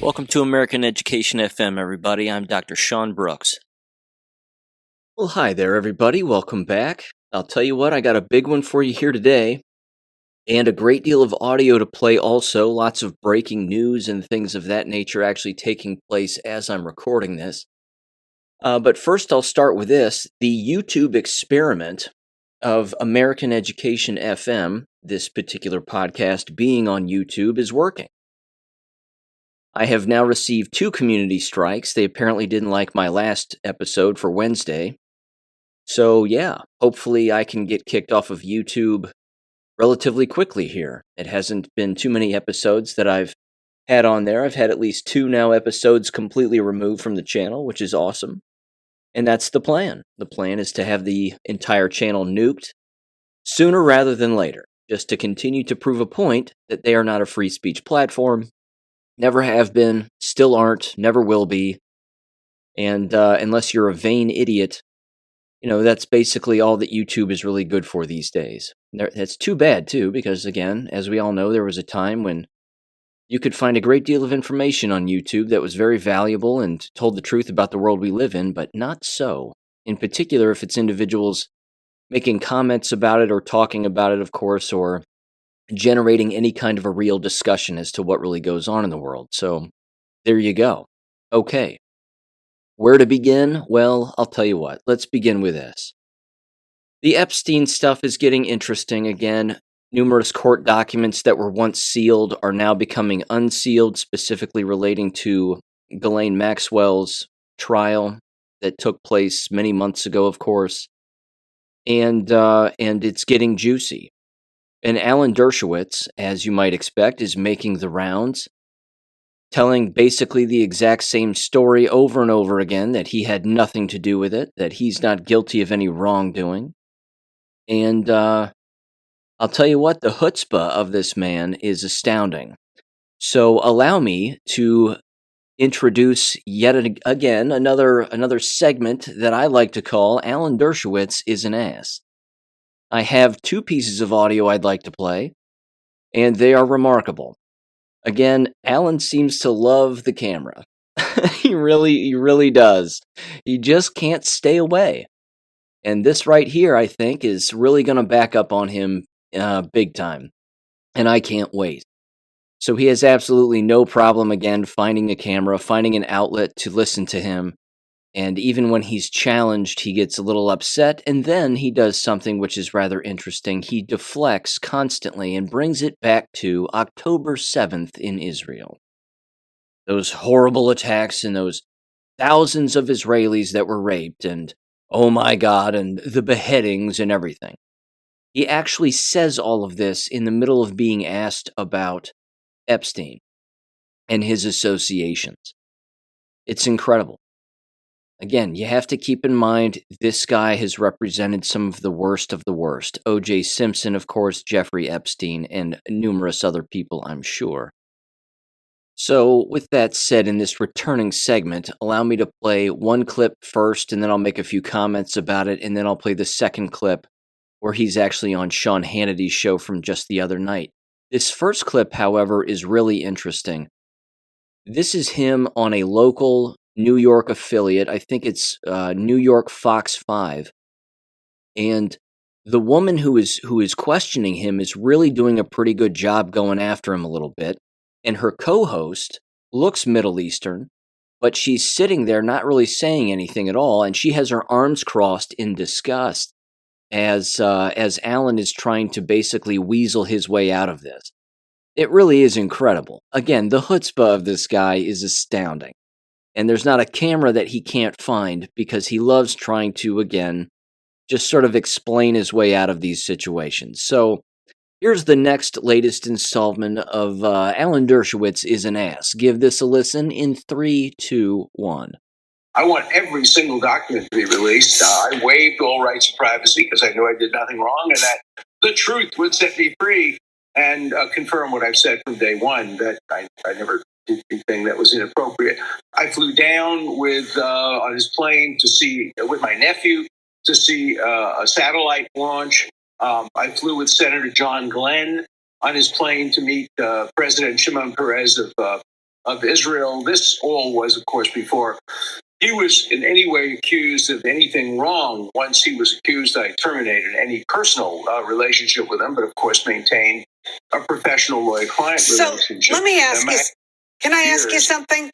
Welcome to American Education FM, everybody. I'm Dr. Sean Brooks. Well, hi there, everybody. Welcome back. I'll tell you what, I got a big one for you here today, and a great deal of audio to play also. Lots of breaking news and things of that nature actually taking place as I'm recording this. But first, I'll start with this. The YouTube experiment of American Education FM, this particular podcast being on YouTube, is working. I have now received 2 community strikes. They apparently didn't like my last episode for Wednesday. So yeah, hopefully I can get kicked off of YouTube relatively quickly here. It hasn't been too many episodes that I've had on there. I've had at least 2 now episodes completely removed from the channel, which is awesome. And that's the plan. The plan is to have the entire channel nuked sooner rather than later, just to continue to prove a point that they are not a free speech platform. Never have been, still aren't, never will be. And unless you're a vain idiot, that's basically all that YouTube is really good for these days. That's too bad, too, because, again, as we all know, there was a time when you could find a great deal of information on YouTube that was very valuable and told the truth about the world we live in, but not so. In particular, if it's individuals making comments about it or talking about it, of course, or generating any kind of a real discussion as to what really goes on in the world. So, there you go. Okay. Where to begin? Well, I'll tell you what. Let's begin with this. The Epstein stuff is getting interesting again. Numerous court documents that were once sealed are now becoming unsealed, specifically relating to Ghislaine Maxwell's trial that took place many months ago, of course. And it's getting juicy. And Alan Dershowitz, as you might expect, is making the rounds, telling basically the exact same story over and over again, that he had nothing to do with it, that he's not guilty of any wrongdoing. And I'll tell you what, the chutzpah of this man is astounding. So allow me to introduce yet again another segment that I like to call Alan Dershowitz is an Ass. I have 2 pieces of audio I'd like to play, and they are remarkable. Again, Alan seems to love the camera. He really does. He just can't stay away. And this right here, I think, is really going to back up on him big time. And I can't wait. So he has absolutely no problem, again, finding a camera, finding an outlet to listen to him. And even when he's challenged, he gets a little upset, and then he does something which is rather interesting. He deflects constantly and brings it back to October 7th in Israel. Those horrible attacks and those thousands of Israelis that were raped, and oh my God, and the beheadings and everything. He actually says all of this in the middle of being asked about Epstein and his associations. It's incredible. Again, you have to keep in mind this guy has represented some of the worst of the worst. O.J. Simpson, of course, Jeffrey Epstein, and numerous other people, I'm sure. So, with that said, in this returning segment, allow me to play one clip first, and then I'll make a few comments about it, and then I'll play the second clip where he's actually on Sean Hannity's show from just the other night. This first clip, however, is really interesting. This is him on a local New York affiliate. I think it's New York Fox 5. And the woman who is questioning him is really doing a pretty good job going after him a little bit. And her co-host looks Middle Eastern, but she's sitting there not really saying anything at all, and she has her arms crossed in disgust as Alan is trying to basically weasel his way out of this. It really is incredible. Again, the chutzpah of this guy is astounding. And there's not a camera that he can't find because he loves trying to, again, just sort of explain his way out of these situations. So here's the next latest installment of Alan Dershowitz is an Ass. Give this a listen in 3, 2, 1. I want every single document to be released. I waived all rights of privacy because I knew I did nothing wrong and that the truth would set me free and confirm what I've said from day one, that I never did anything that was inappropriate. I flew down with on his plane to see, with my nephew, to see a satellite launch. I flew with Senator John Glenn on his plane to meet President Shimon Peres of of Israel. This all was, of course, before he was in any way accused of anything wrong. Once he was accused, I terminated any personal relationship with him, but of course maintained a professional lawyer-client relationship. So let me ask you, can I ask you something?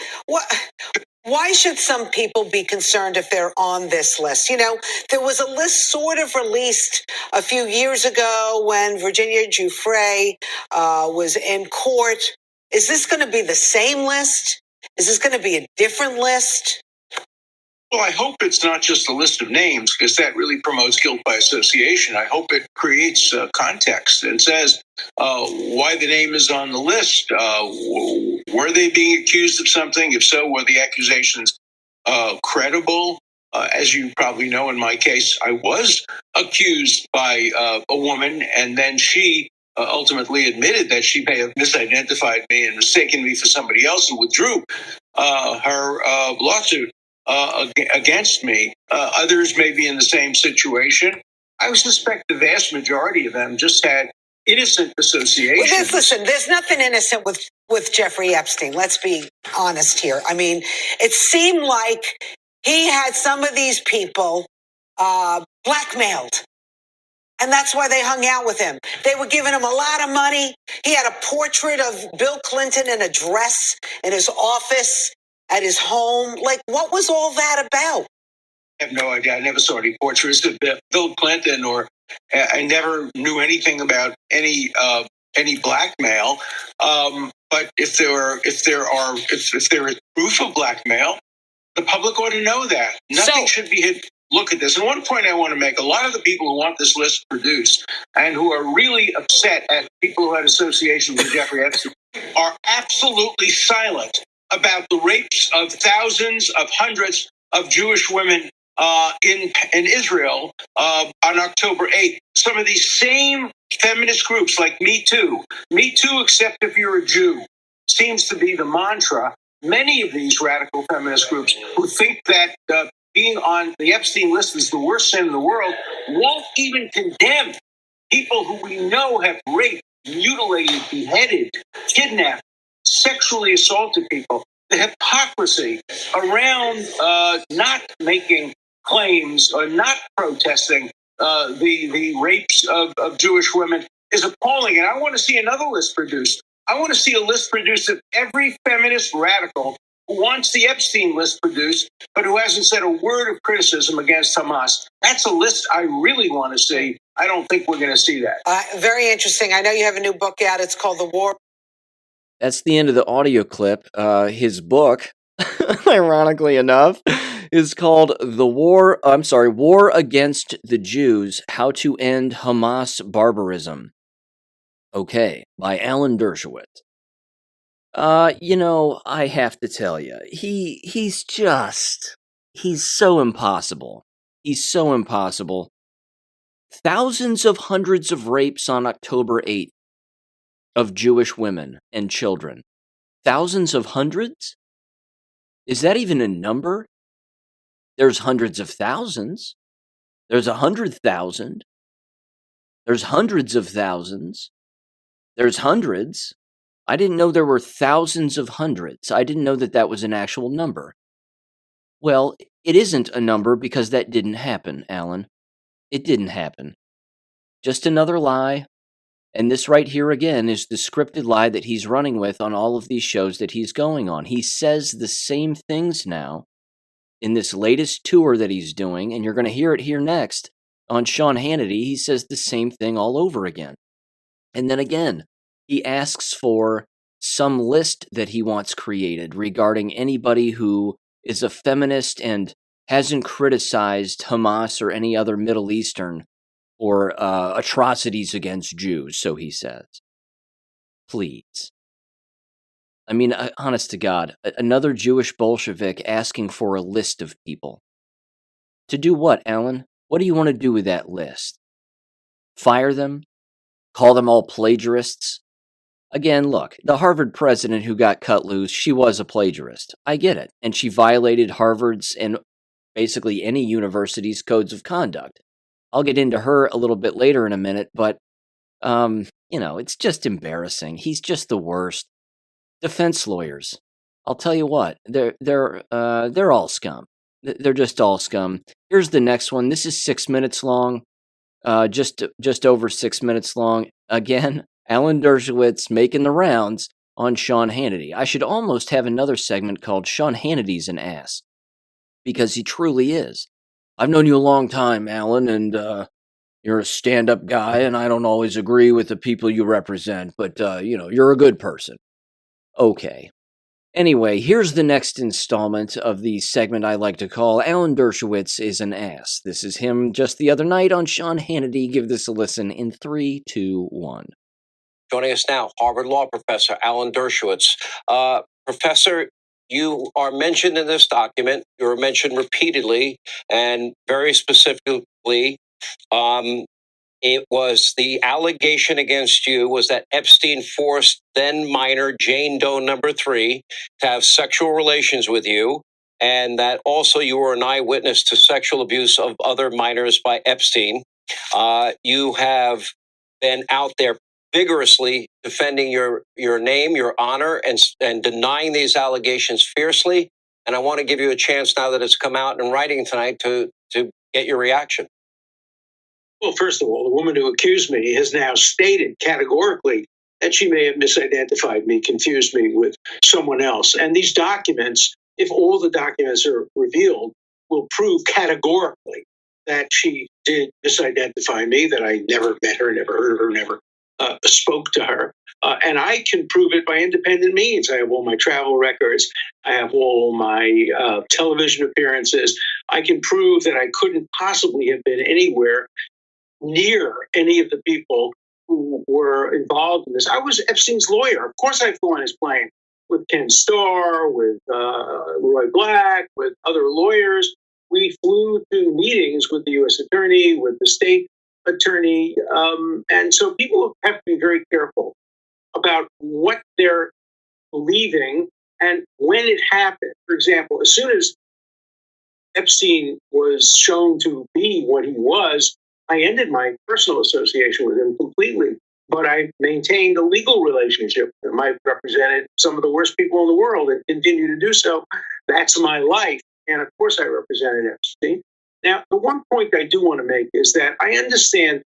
Why should some people be concerned if they're on this list? You know, there was a list sort of released a few years ago when Virginia Giuffre was in court. Is this going to be the same list? Is this going to be a different list? Well, I hope it's not just a list of names, because that really promotes guilt by association. I hope it creates context and says why the name is on the list. Were they being accused of something? If so, were the accusations credible? As you probably know, in my case, I was accused by a woman, and then she ultimately admitted that she may have misidentified me and mistaken me for somebody else, and withdrew her lawsuit against me. Others may be in the same situation. I would suspect the vast majority of them just had innocent associations. Well, listen, there's nothing innocent with Jeffrey Epstein. Let's be honest here. I mean, it seemed like he had some of these people blackmailed. And that's why they hung out with him. They were giving him a lot of money. He had a portrait of Bill Clinton in a dress in his office at his home. Like, what was all that about? I have no idea. I never saw any portraits of Bill Clinton, or I never knew anything about any blackmail. But if there is proof of blackmail, the public ought to know that. Nothing should be hidden. Look at this. And one point I want to make, a lot of the people who want this list produced and who are really upset at people who had association with Jeffrey Epstein are absolutely silent about the rapes of thousands of hundreds of Jewish women in Israel on October 8th. Some of these same feminist groups like Me Too except if you're a Jew, seems to be the mantra. Many of these radical feminist groups who think that being on the Epstein list is the worst sin in the world won't even condemn people who we know have raped, mutilated, beheaded, kidnapped, sexually assaulted people. The hypocrisy around not making claims or not protesting the rapes of Jewish women is appalling. And I want to see another list produced. I want to see a list produced of every feminist radical who wants the Epstein list produced, but who hasn't said a word of criticism against Hamas. That's a list I really want to see. I don't think we're going to see that. Very interesting. I know you have a new book out. It's called The War. That's the end of the audio clip. His book, ironically enough, is called War Against the Jews, How to End Hamas Barbarism. Okay, by Alan Dershowitz. I have to tell you, he's so impossible. He's so impossible. Thousands of hundreds of rapes on October 8th of Jewish women and children. Thousands of hundreds? Is that even a number? There's hundreds of thousands. There's 100,000. There's hundreds of thousands. There's hundreds. I didn't know there were thousands of hundreds. I didn't know that that was an actual number. Well, it isn't a number because that didn't happen, Alan. It didn't happen. Just another lie. And this right here again is the scripted lie that he's running with on all of these shows that he's going on. He says the same things now in this latest tour that he's doing, and you're going to hear it here next on Sean Hannity. He says the same thing all over again. And then again, he asks for some list that he wants created regarding anybody who is a feminist and hasn't criticized Hamas or any other Middle Eastern or atrocities against Jews, so he says. Please. I mean, honest to God, another Jewish Bolshevik asking for a list of people. To do what, Alan? What do you want to do with that list? Fire them? Call them all plagiarists? Again, look, the Harvard president who got cut loose, she was a plagiarist. I get it. And she violated Harvard's and basically any university's codes of conduct. I'll get into her a little bit later in a minute, but, it's just embarrassing. He's just the worst. Defense lawyers. I'll tell you what, they're all scum. They're just all scum. Here's the next one. This is 6 minutes long. Just over 6 minutes long. Again, Alan Dershowitz making the rounds on Sean Hannity. I should almost have another segment called Sean Hannity's an Ass, because he truly is. I've known you a long time, Alan, and you're a stand-up guy, and I don't always agree with the people you represent, but you're a good person. Okay. Anyway, here's the next installment of the segment I like to call Alan Dershowitz is an Ass. This is him just the other night on Sean Hannity. Give this a listen in 3, 2, 1. Joining us now, Harvard Law Professor Alan Dershowitz. Professor, you are mentioned in this document. You were mentioned repeatedly and very specifically. It was the allegation against you was that Epstein forced then minor Jane Doe number 3 to have sexual relations with you, and that also you were an eyewitness to sexual abuse of other minors by Epstein. You have been out there vigorously defending your name, your honor, and denying these allegations fiercely. And I want to give you a chance now that it's come out in writing tonight to get your reaction. Well, first of all, the woman who accused me has now stated categorically that she may have misidentified me, confused me with someone else. And these documents, if all the documents are revealed, will prove categorically that she did misidentify me, that I never met her, never heard of her, never spoke to her. And I can prove it by independent means. I have all my travel records. I have all my television appearances. I can prove that I couldn't possibly have been anywhere near any of the people who were involved in this. I was Epstein's lawyer. Of course, I flew on his plane with Ken Starr, with Roy Black, with other lawyers. We flew to meetings with the U.S. attorney, with the state attorney. And so people have to be very careful about what they're believing and when it happened. For example, as soon as Epstein was shown to be what he was, I ended my personal association with him completely, but I maintained a legal relationship with him. I represented some of the worst people in the world and continue to do so. That's my life. And of course, I represented Epstein. Now, the one point I do want to make is that I understand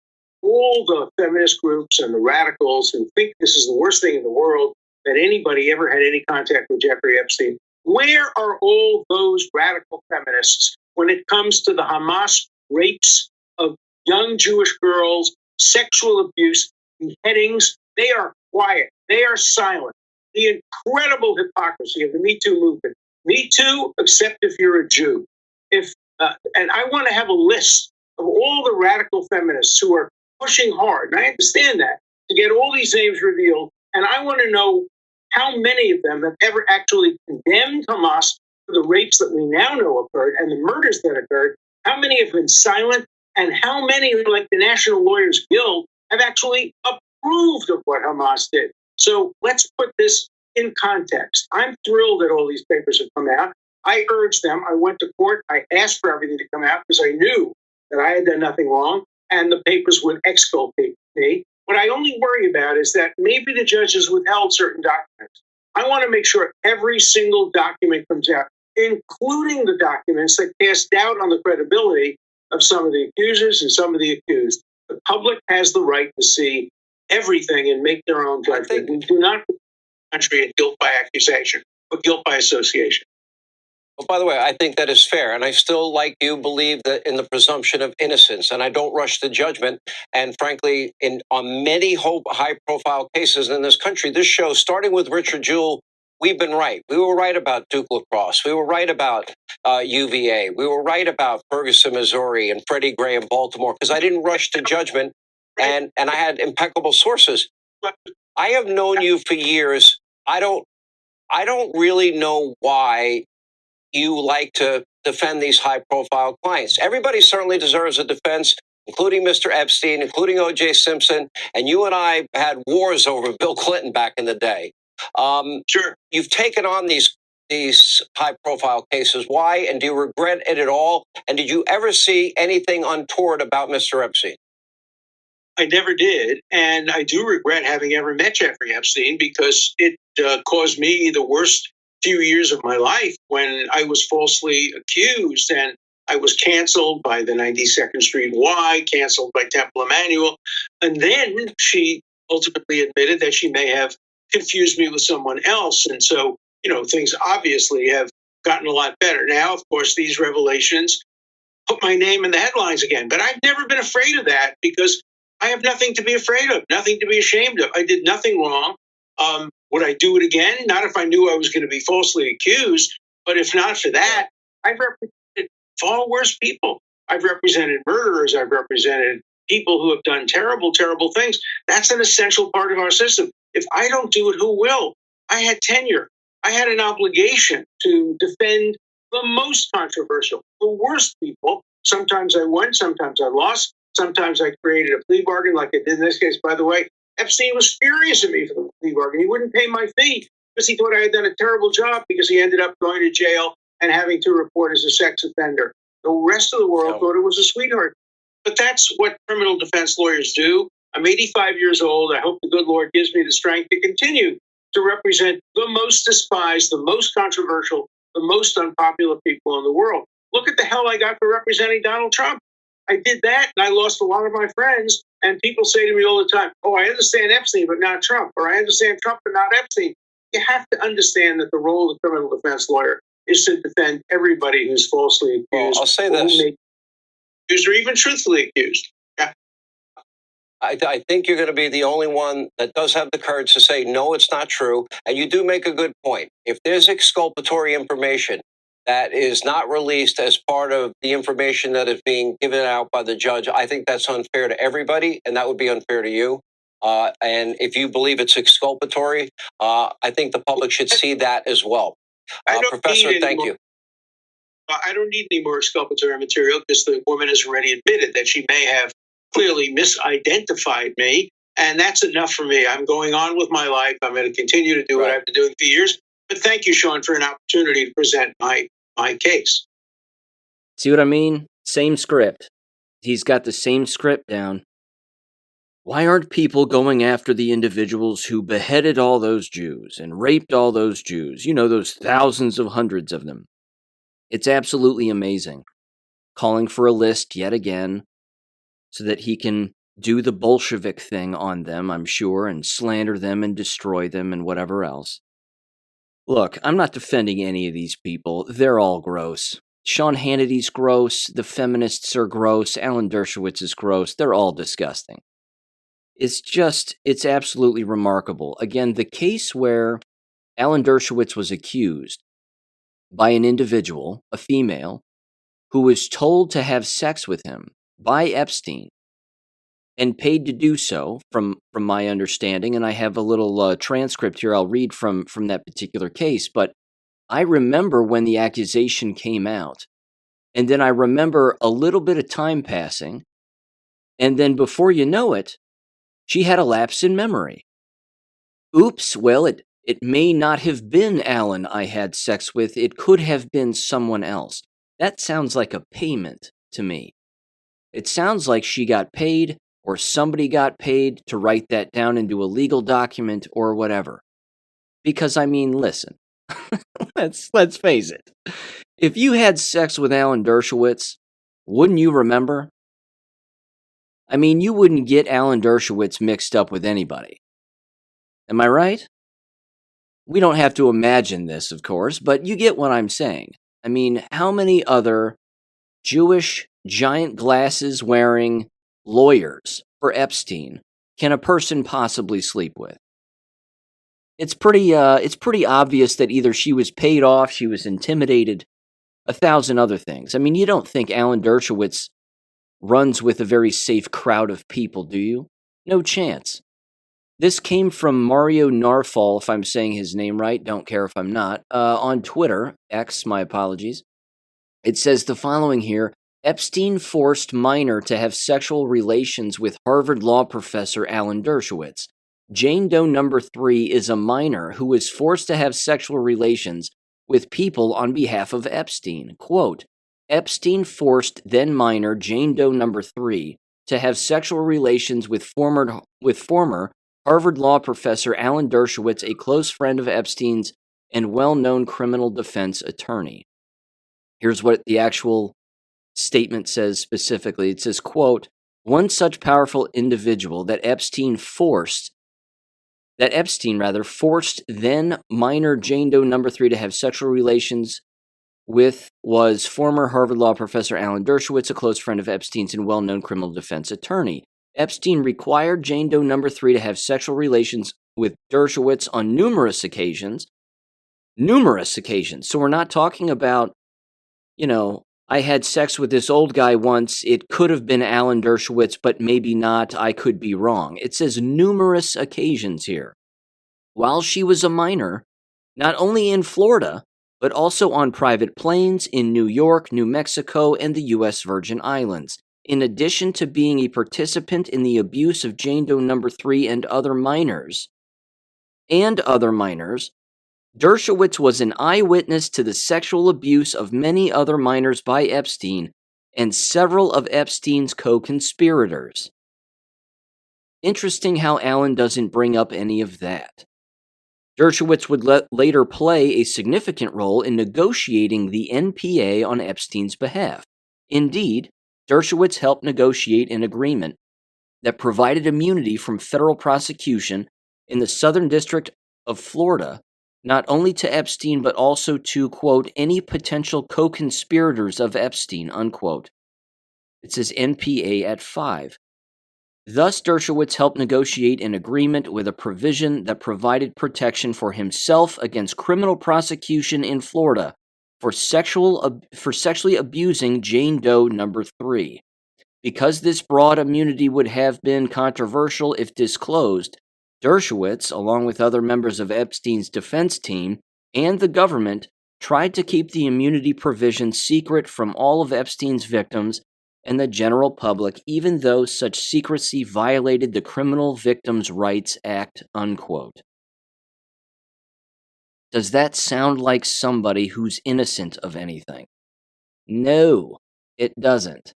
all the feminist groups and the radicals who think this is the worst thing in the world, that anybody ever had any contact with Jeffrey Epstein. Where are all those radical feminists when it comes to the Hamas rapes of young Jewish girls, sexual abuse, beheadings? They are quiet. They are silent. The incredible hypocrisy of the Me Too movement. Me Too, except if you're a Jew. And I want to have a list of all the radical feminists who are pushing hard, and I understand that, to get all these names revealed. And I want to know how many of them have ever actually condemned Hamas for the rapes that we now know occurred and the murders that occurred. How many have been silent? And how many, like the National Lawyers Guild, have actually approved of what Hamas did? So let's put this in context. I'm thrilled that all these papers have come out. I urged them. I went to court. I asked for everything to come out because I knew that I had done nothing wrong and the papers would exculpate me. What I only worry about is that maybe the judges withheld certain documents. I want to make sure every single document comes out, including the documents that cast doubt on the credibility of some of the accusers and some of the accused. The public has the right to see everything and make their own judgment. We do not put the country in guilt by accusation, but guilt by association. Well, by the way, I think that is fair. And I still, like you, believe that in the presumption of innocence. And I don't rush to judgment. And frankly, on many high-profile cases in this country, this show, starting with Richard Jewell, we've been right. We were right about Duke Lacrosse. We were right about UVA. We were right about Ferguson, Missouri, and Freddie Gray in Baltimore, because I didn't rush to judgment, and I had impeccable sources. I have known you for years. I don't really know why you like to defend these high-profile clients. Everybody certainly deserves a defense, including Mr. Epstein, including O.J. Simpson, and you and I had wars over Bill Clinton back in the day. Sure. You've taken on these high-profile cases. Why? And do you regret it at all? And did you ever see anything untoward about Mr. Epstein? I never did. And I do regret having ever met Jeffrey Epstein because it caused me the worst few years of my life when I was falsely accused, and I was canceled by the 92nd Street Y, canceled by Temple Emmanuel. And then she ultimately admitted that she may have confused me with someone else. And so, things obviously have gotten a lot better. Now, of course, these revelations put my name in the headlines again. But I've never been afraid of that because I have nothing to be afraid of, nothing to be ashamed of. I did nothing wrong. Would I do it again? Not if I knew I was going to be falsely accused. But if not for that, I've represented far worse people. I've represented murderers. I've represented people who have done terrible, terrible things. That's an essential part of our system. If I don't do it, who will? I had tenure. I had an obligation to defend the most controversial, the worst people. Sometimes I won, sometimes I lost, sometimes I created a plea bargain like I did in this case. By the way, Epstein was furious at me for the plea bargain. He wouldn't pay my fee because he thought I had done a terrible job because he ended up going to jail and having to report as a sex offender. The rest of the world thought it was a sweetheart. But that's what criminal defense lawyers do. I'm 85 years old. I hope the good Lord gives me the strength to continue to represent the most despised, the most controversial, the most unpopular people in the world. Look at the hell I got for representing Donald Trump. I did that and I lost a lot of my friends. And people say to me all the time, oh, I understand Epstein, but not Trump. Or I understand Trump, but not Epstein. You have to understand that the role of the criminal defense lawyer is to defend everybody who's falsely accused. Well, I'll say this. Accused or even truthfully accused. Yeah. I think you're going to be the only one that does have the courage to say, no, it's not true. And you do make a good point. If there's exculpatory information that is not released as part of the information that is being given out by the judge, I think that's unfair to everybody, and that would be unfair to you. And if you believe it's exculpatory, I think the public should see that as well. Professor, thank you. I don't need any more exculpatory material because the woman has already admitted that she may have clearly misidentified me, and that's enough for me. I'm going on with my life. I'm going to continue to do what I've been doing for years. But thank you, Sean, for an opportunity to present my case. See what I mean? Same script. He's got the same script down. Why aren't people going after the individuals who beheaded all those Jews and raped all those Jews? You know, those thousands of hundreds of them. It's absolutely amazing. Calling for a list yet again so that he can do the Bolshevik thing on them, I'm sure, and slander them and destroy them and whatever else. Look, I'm not defending any of these people. They're all gross. Sean Hannity's gross. The feminists are gross. Alan Dershowitz is gross. They're all disgusting. It's absolutely remarkable. Again, the case where Alan Dershowitz was accused by an individual, a female, who was told to have sex with him by Epstein and paid to do so, from my understanding, and I have a little transcript here I'll read from that particular case, but I remember when the accusation came out, and then I remember a little bit of time passing, and then before you know it, she had a lapse in memory. Oops, well, it may not have been Alan I had sex with. It could have been someone else. That sounds like a payment to me. It sounds like she got paid or somebody got paid to write that down into a legal document or whatever. Because, I mean, listen, let's face it. If you had sex with Alan Dershowitz, wouldn't you remember? I mean, you wouldn't get Alan Dershowitz mixed up with anybody. Am I right? We don't have to imagine this, of course, but you get what I'm saying. I mean, how many other Jewish giant glasses wearing lawyers for Epstein can a person possibly sleep with? It's pretty obvious that either she was paid off, she was intimidated, 1,000 other things. I mean, you don't think Alan Dershowitz runs with a very safe crowd of people, do you? No chance. This came from Mario Narfall, if I'm saying his name right, don't care if I'm not, on Twitter, X, my apologies. It says the following here: Epstein forced minor to have sexual relations with Harvard law professor Alan Dershowitz. Jane Doe number 3 is a minor who was forced to have sexual relations with people on behalf of Epstein. Quote, Epstein forced then minor Jane Doe number 3 to have sexual relations with former Harvard law professor Alan Dershowitz, a close friend of Epstein's and well-known criminal defense attorney. Here's what the actual statement says specifically. It says, quote, one such powerful individual that Epstein forced then minor Jane Doe number 3 to have sexual relations with was former Harvard Law professor Alan Dershowitz, a close friend of Epstein's and well-known criminal defense attorney. Epstein required Jane Doe number 3 to have sexual relations with Dershowitz on numerous occasions. So we're not talking about, I had sex with this old guy once. It could have been Alan Dershowitz, but maybe not. I could be wrong. It says numerous occasions here. While she was a minor, not only in Florida, but also on private planes in New York, New Mexico, and the U.S. Virgin Islands. In addition to being a participant in the abuse of Jane Doe number 3 and other minors, Dershowitz was an eyewitness to the sexual abuse of many other minors by Epstein and several of Epstein's co-conspirators. Interesting how Allen doesn't bring up any of that. Dershowitz would later play a significant role in negotiating the NPA on Epstein's behalf. Indeed, Dershowitz helped negotiate an agreement that provided immunity from federal prosecution in the Southern District of Florida, not only to Epstein, but also to, quote, any potential co-conspirators of Epstein, unquote. It says NPA at 5. Thus, Dershowitz helped negotiate an agreement with a provision that provided protection for himself against criminal prosecution in Florida for sexually abusing Jane Doe number 3. Because this broad immunity would have been controversial if disclosed, Dershowitz, along with other members of Epstein's defense team and the government, tried to keep the immunity provision secret from all of Epstein's victims and the general public, even though such secrecy violated the Criminal Victims' Rights Act, unquote. Does that sound like somebody who's innocent of anything? No, it doesn't.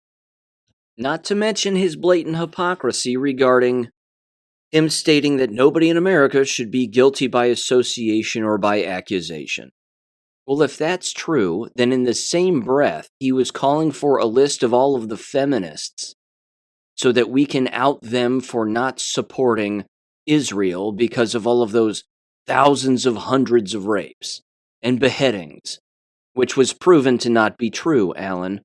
Not to mention his blatant hypocrisy regarding him stating that nobody in America should be guilty by association or by accusation. Well, if that's true, then in the same breath, he was calling for a list of all of the feminists so that we can out them for not supporting Israel because of all of those thousands of hundreds of rapes and beheadings, which was proven to not be true, Alan.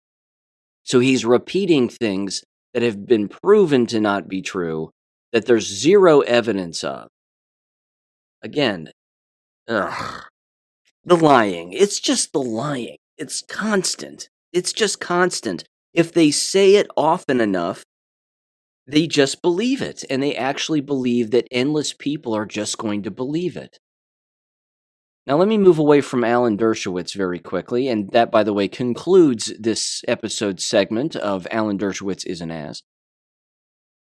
So he's repeating things that have been proven to not be true, that there's zero evidence of. Again, the lying. It's just the lying. It's constant. It's just constant. If they say it often enough, they just believe it. And they actually believe that endless people are just going to believe it. Now, let me move away from Alan Dershowitz very quickly. And that, by the way, concludes this episode segment of Alan Dershowitz is an Ass.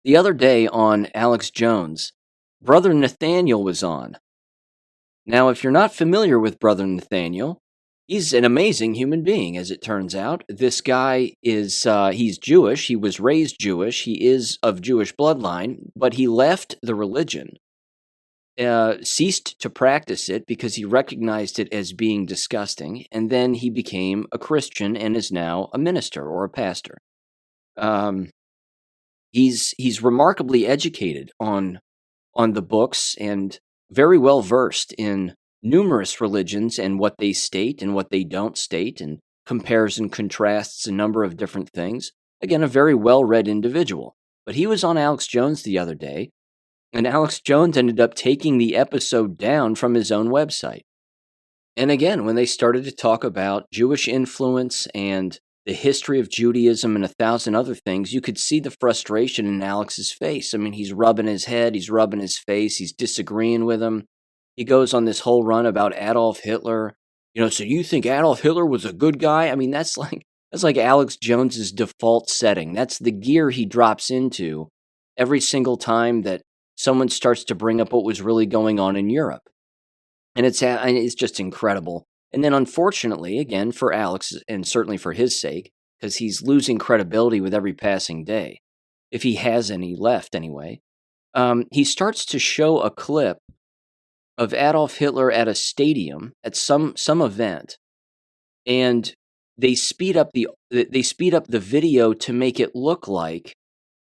The other day on Alex Jones, Brother Nathaniel was on. Now, if you're not familiar with Brother Nathaniel, he's an amazing human being, as it turns out. This guy is, he's Jewish. He was raised Jewish. He is of Jewish bloodline, but he left the religion, ceased to practice it because he recognized it as being disgusting, and then he became a Christian and is now a minister or a pastor. He's remarkably educated on the books and very well versed in numerous religions and what they state and what they don't state, and compares and contrasts a number of different things. Again, a very well-read individual. But he was on Alex Jones the other day, and Alex Jones ended up taking the episode down from his own website. And again, when they started to talk about Jewish influence and the history of Judaism and 1,000 other things, you could see the frustration in Alex's face. I mean, he's rubbing his head, he's rubbing his face, he's disagreeing with him. He goes on this whole run about Adolf Hitler. So you think Adolf Hitler was a good guy? I mean, that's like Alex Jones's default setting. That's the gear he drops into every single time that someone starts to bring up what was really going on in Europe. And it's just incredible. And then, unfortunately, again, for Alex, and certainly for his sake, because he's losing credibility with every passing day, if he has any left anyway, he starts to show a clip of Adolf Hitler at a stadium at some event, and they speed up the video to make it look like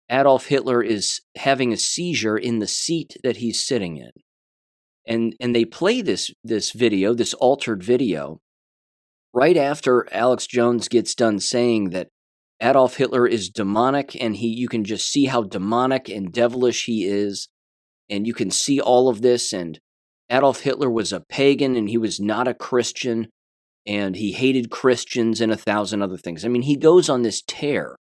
Adolf Hitler is having a seizure in the seat that he's sitting in. And they play this video, this altered video, right after Alex Jones gets done saying that Adolf Hitler is demonic, and you can just see how demonic and devilish he is, and you can see all of this, and Adolf Hitler was a pagan, and he was not a Christian, and he hated Christians and 1,000 other things. I mean, he goes on this tear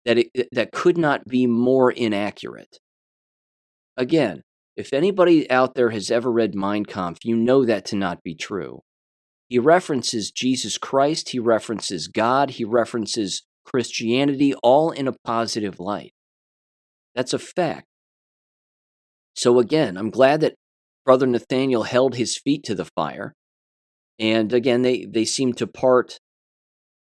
that could not be more inaccurate. Again, if anybody out there has ever read Mein Kampf, you know that to not be true. He references Jesus Christ, he references God, he references Christianity, all in a positive light. That's a fact. So again, I'm glad that Brother Nathaniel held his feet to the fire. And again, they seem to part,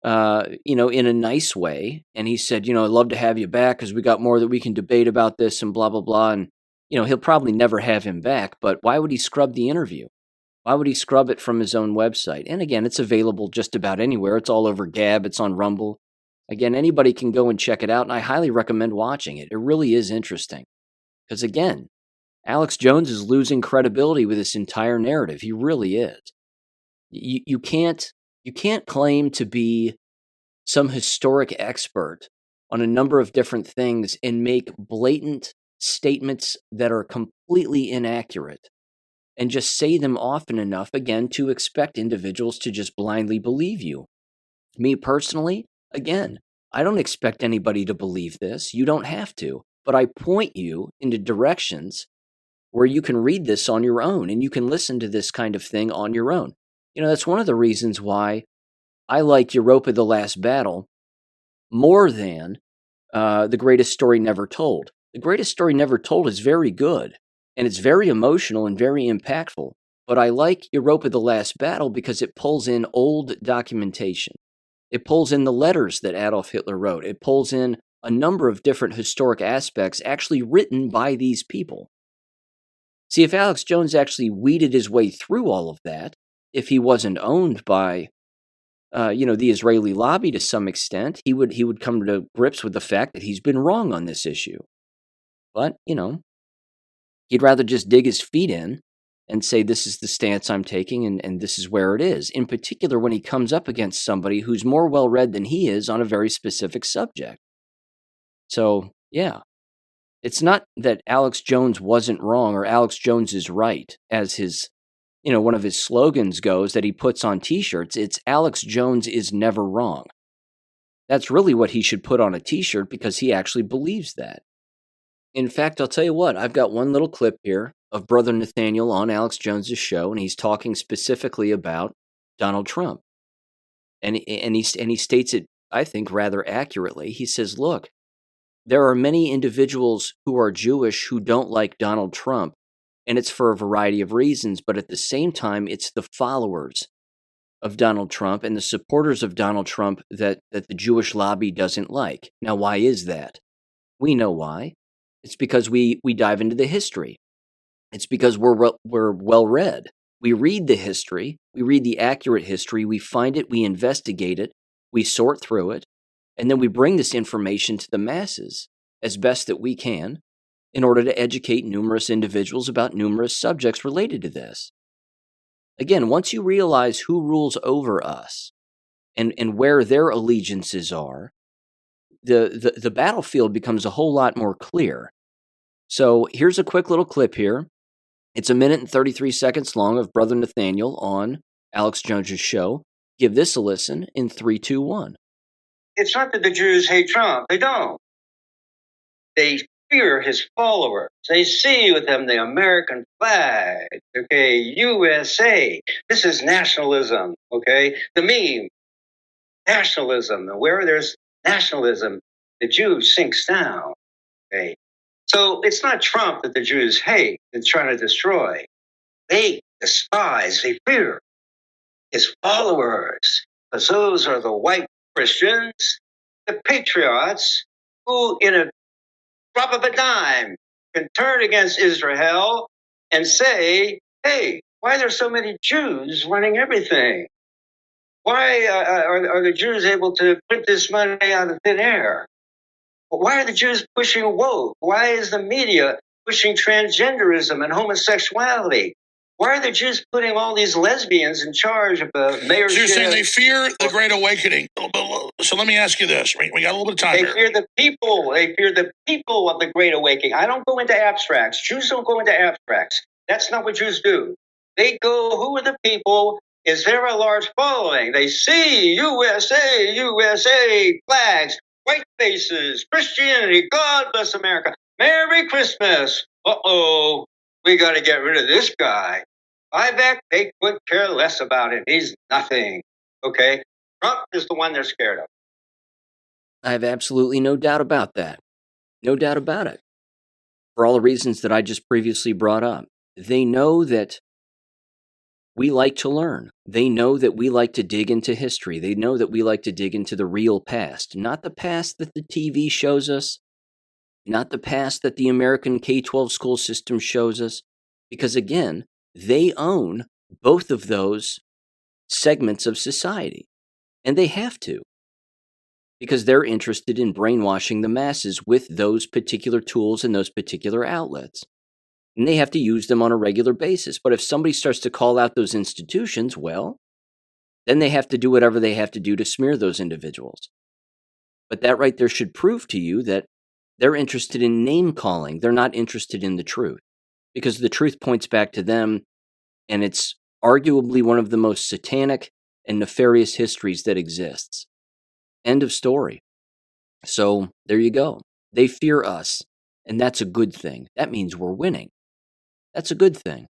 in a nice way. And he said, I'd love to have you back because we got more that we can debate about this and blah, blah, blah. And, he'll probably never have him back. But why would he scrub the interview? Why would he scrub it from his own website? And again, it's available just about anywhere. It's all over Gab. It's on Rumble. Again, anybody can go and check it out. And I highly recommend watching it. It really is interesting. Because again, Alex Jones is losing credibility with this entire narrative. He really is. You can't claim to be some historic expert on a number of different things and make blatant statements that are completely inaccurate and just say them often enough, again, to expect individuals to just blindly believe you. Me personally, again, I don't expect anybody to believe this. You don't have to. But I point you into directions where you can read this on your own and you can listen to this kind of thing on your own. That's one of the reasons why I like Europa: The Last Battle more than The Greatest Story Never Told. The Greatest Story Never Told is very good, and it's very emotional and very impactful. But I like Europa: The Last Battle because it pulls in old documentation. It pulls in the letters that Adolf Hitler wrote. It pulls in a number of different historic aspects actually written by these people. See, if Alex Jones actually weeded his way through all of that, if he wasn't owned by, the Israeli lobby to some extent, he would come to grips with the fact that he's been wrong on this issue. But, he'd rather just dig his feet in and say, this is the stance I'm taking and this is where it is. In particular, when he comes up against somebody who's more well-read than he is on a very specific subject. So, yeah. It's not that Alex Jones wasn't wrong or Alex Jones is right, as his, one of his slogans goes that he puts on t-shirts. It's Alex Jones is never wrong. That's really what he should put on a t-shirt because he actually believes that. In fact, I'll tell you what, I've got one little clip here of Brother Nathaniel on Alex Jones's show, and he's talking specifically about Donald Trump. And he states it, I think, rather accurately. He says, look, there are many individuals who are Jewish who don't like Donald Trump, and it's for a variety of reasons, but at the same time, it's the followers of Donald Trump and the supporters of Donald Trump that the Jewish lobby doesn't like. Now, why is that? We know why. It's because we dive into the history. It's because we're well-read. We read the history. We read the accurate history. We find it. We investigate it. We sort through it. And then we bring this information to the masses as best that we can in order to educate numerous individuals about numerous subjects related to this. Again, once you realize who rules over us and where their allegiances are, the battlefield becomes a whole lot more clear. So here's a quick little clip here. It's 1 minute and 33 seconds long of Brother Nathaniel on Alex Jones's show. Give this a listen in 3, 2, 1. It's not that the Jews hate Trump. They don't. They fear his followers. They see with him the American flag. Okay, USA. This is nationalism. Okay, the meme. Nationalism. Where there's nationalism, the Jew sinks down. Okay, so it's not Trump that the Jews hate and trying to destroy. They despise. They fear his followers, because those are the white Christians, the patriots, who in a drop of a dime can turn against Israel and say, hey, why are there so many Jews running everything? Why are the Jews able to print this money out of thin air? Why are the Jews pushing woke? Why is the media pushing transgenderism and homosexuality? Why are the Jews putting all these lesbians in charge of the mayorship? So you're saying they fear the Great Awakening. So let me ask you this. We got a little bit of time here. They fear the people. They fear the people of the Great Awakening. I don't go into abstracts. Jews don't go into abstracts. That's not what Jews do. They go, who are the people? Is there a large following? They see USA, USA flags, white faces, Christianity, God bless America, Merry Christmas. Uh-oh, we got to get rid of this guy. Vivek, they could care less about him. He's nothing. Okay? Trump is the one they're scared of. I have absolutely no doubt about that. No doubt about it. For all the reasons that I just previously brought up. They know that we like to learn. They know that we like to dig into history. They know that we like to dig into the real past, not the past that the TV shows us, not the past that the American K-12 school system shows us, because again, they own both of those segments of society, and they have to, because they're interested in brainwashing the masses with those particular tools and those particular outlets. And they have to use them on a regular basis. But if somebody starts to call out those institutions, well, then they have to do whatever they have to do to smear those individuals. But that right there should prove to you that they're interested in name calling. They're not interested in the truth, because the truth points back to them, and it's arguably one of the most satanic and nefarious histories that exists. End of story. So there you go. They fear us, and that's a good thing. That means we're winning. That's a good thing.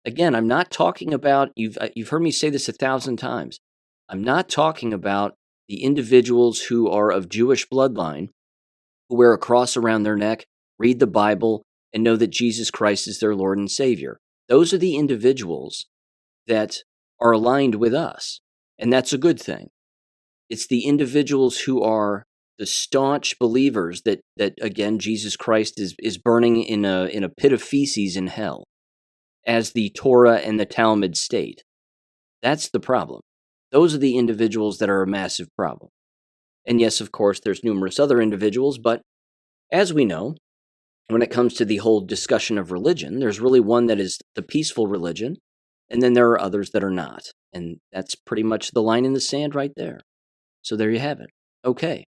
Again, I'm not talking about, you've heard me say this 1,000 times. I'm not talking about the individuals who are of Jewish bloodline, who wear a cross around their neck, read the Bible, and know that Jesus Christ is their Lord and Savior. Those are the individuals that are aligned with us, and that's a good thing. It's the individuals who are the staunch believers that again, Jesus Christ is burning in a pit of feces in hell, as the Torah and the Talmud state. That's the problem. Those are the individuals that are a massive problem. And yes, of course, there's numerous other individuals, but as we know, when it comes to the whole discussion of religion, there's really one that is the peaceful religion, and then there are others that are not. And that's pretty much the line in the sand right there. So there you have it. Okay.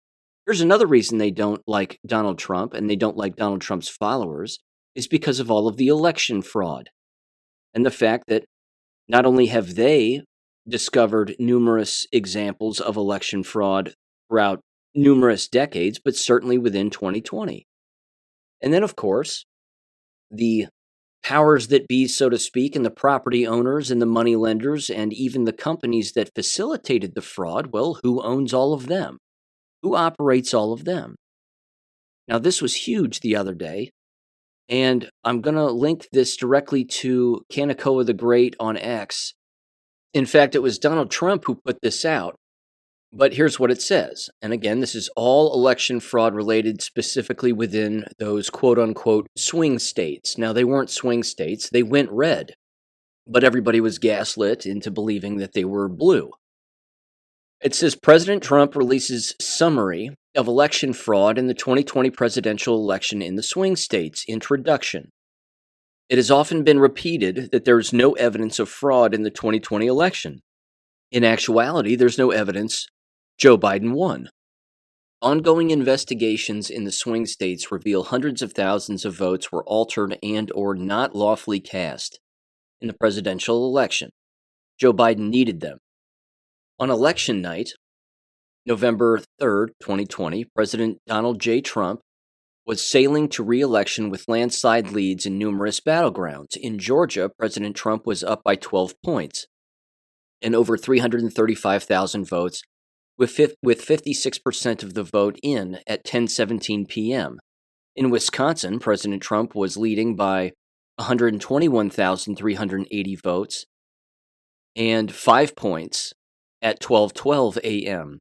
Here's another reason they don't like Donald Trump, and they don't like Donald Trump's followers, is because of all of the election fraud. And the fact that not only have they discovered numerous examples of election fraud throughout numerous decades, but certainly within 2020. And then, of course, the powers that be, so to speak, and the property owners and the money lenders and even the companies that facilitated the fraud, well, who owns all of them? Who operates all of them? Now, this was huge the other day, and I'm going to link this directly to Kanikoa the Great on X. In fact, it was Donald Trump who put this out, but here's what it says. And again, this is all election fraud related, specifically within those quote-unquote swing states. Now, they weren't swing states. They went red, but everybody was gaslit into believing that they were blue. It says President Trump releases summary of election fraud in the 2020 presidential election in the swing states. Introduction. It has often been repeated that there is no evidence of fraud in the 2020 election. In actuality, there's no evidence Joe Biden won. Ongoing investigations in the swing states reveal hundreds of thousands of votes were altered and or not lawfully cast in the presidential election. Joe Biden needed them. On election night, November 3rd, 2020, President Donald J. Trump was sailing to re-election with landslide leads in numerous battlegrounds. In Georgia, President Trump was up by 12 points and over 335,000 votes, with 56% of the vote in at 10:17 p.m. In Wisconsin, President Trump was leading by 121,380 votes and 5 points at 12:12 a.m.,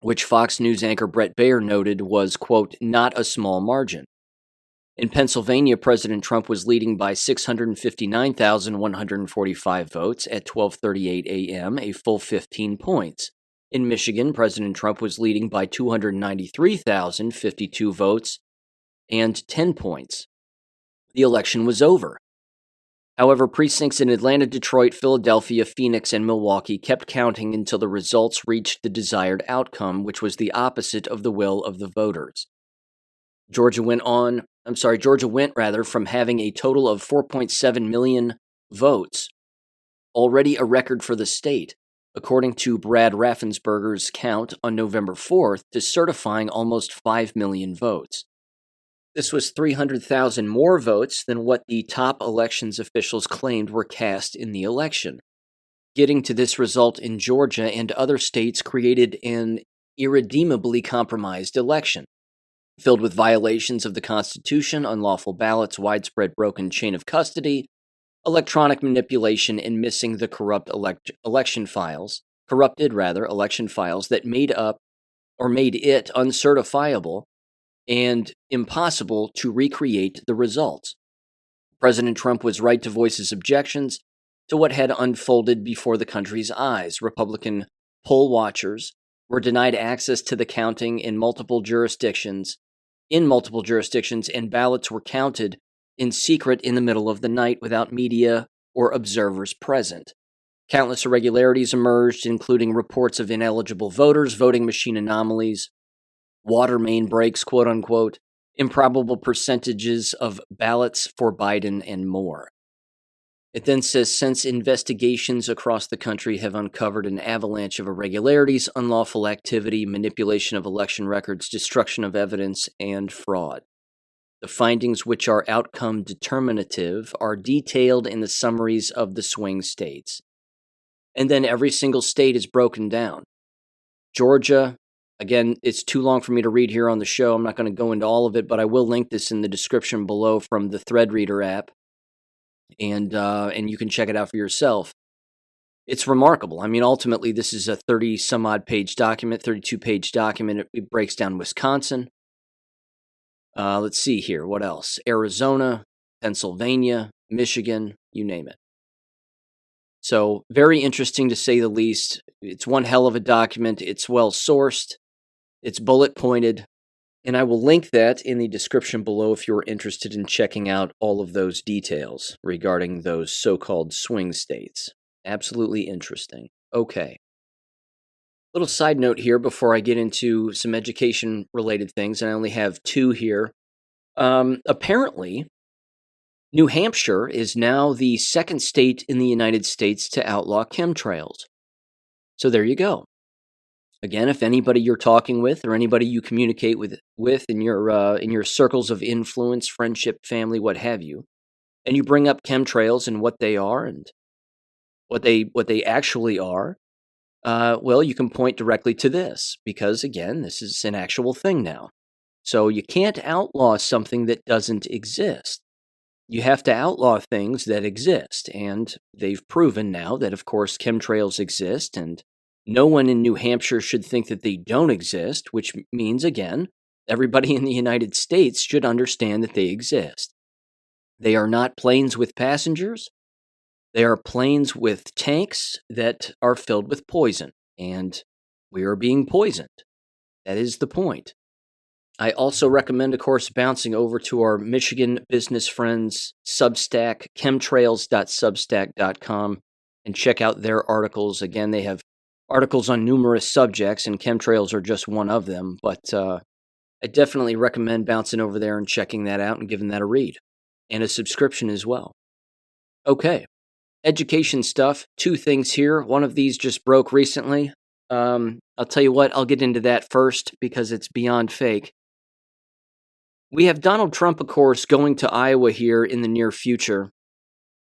which Fox News anchor Brett Baer noted was, quote, not a small margin. In Pennsylvania, President Trump was leading by 659,145 votes at 12:38 a.m., a full 15 points. In Michigan, President Trump was leading by 293,052 votes and 10 points. The election was over. However, precincts in Atlanta, Detroit, Philadelphia, Phoenix, and Milwaukee kept counting until the results reached the desired outcome, which was the opposite of the will of the voters. Georgia went from having a total of 4.7 million votes, already a record for the state, according to Brad Raffensperger's count on November 4th, to certifying almost 5 million votes. This was 300,000 more votes than what the top elections officials claimed were cast in the election. Getting to this result in Georgia and other states created an irredeemably compromised election, filled with violations of the Constitution, unlawful ballots, widespread broken chain of custody, electronic manipulation, and missing the corrupted election files that made it uncertifiable and impossible to recreate the results. President Trump was right to voice his objections to what had unfolded before the country's eyes. Republican poll watchers were denied access to the counting in multiple jurisdictions, and ballots were counted in secret in the middle of the night without media or observers present. Countless irregularities emerged, including reports of ineligible voters, voting machine anomalies, water main breaks, quote unquote, improbable percentages of ballots for Biden, and more. It then says, since investigations across the country have uncovered an avalanche of irregularities, unlawful activity, manipulation of election records, destruction of evidence, and fraud. The findings, which are outcome determinative, are detailed in the summaries of the swing states. And then every single state is broken down. Georgia, again, it's too long for me to read here on the show. I'm not going to go into all of it, but I will link this in the description below from the Threadreader app, and you can check it out for yourself. It's remarkable. I mean, ultimately, this is a 30-some-odd page document, 32-page document. It breaks down Wisconsin. Let's see here. What else? Arizona, Pennsylvania, Michigan, you name it. So, very interesting to say the least. It's one hell of a document. It's well-sourced. It's bullet-pointed. And I will link that in the description below if you're interested in checking out all of those details regarding those so-called swing states. Absolutely interesting. Okay. Little side note here before I get into some education-related things, and I only have two here. Apparently, New Hampshire is now the second state in the United States to outlaw chemtrails. So there you go. Again, if anybody you're talking with or anybody you communicate with in your circles of influence, friendship, family, what have you, and you bring up chemtrails and what they are and what they actually are, well, you can point directly to this because, again, this is an actual thing now. So you can't outlaw something that doesn't exist. You have to outlaw things that exist, and they've proven now that, of course, chemtrails exist, and no one in New Hampshire should think that they don't exist, which means, again, everybody in the United States should understand that they exist. They are not planes with passengers. They are planes with tanks that are filled with poison, and we are being poisoned. That is the point. I also recommend, of course, bouncing over to our Michigan business friends Substack, chemtrails.substack.com, and check out their articles. Again, they have articles on numerous subjects, and chemtrails are just one of them, but I definitely recommend bouncing over there and checking that out and giving that a read, and a subscription as well. Okay, education stuff. Two things here. One of these just broke recently. I'll tell you what, I'll get into that first because it's beyond fake. We have Donald Trump, of course, going to Iowa here in the near future,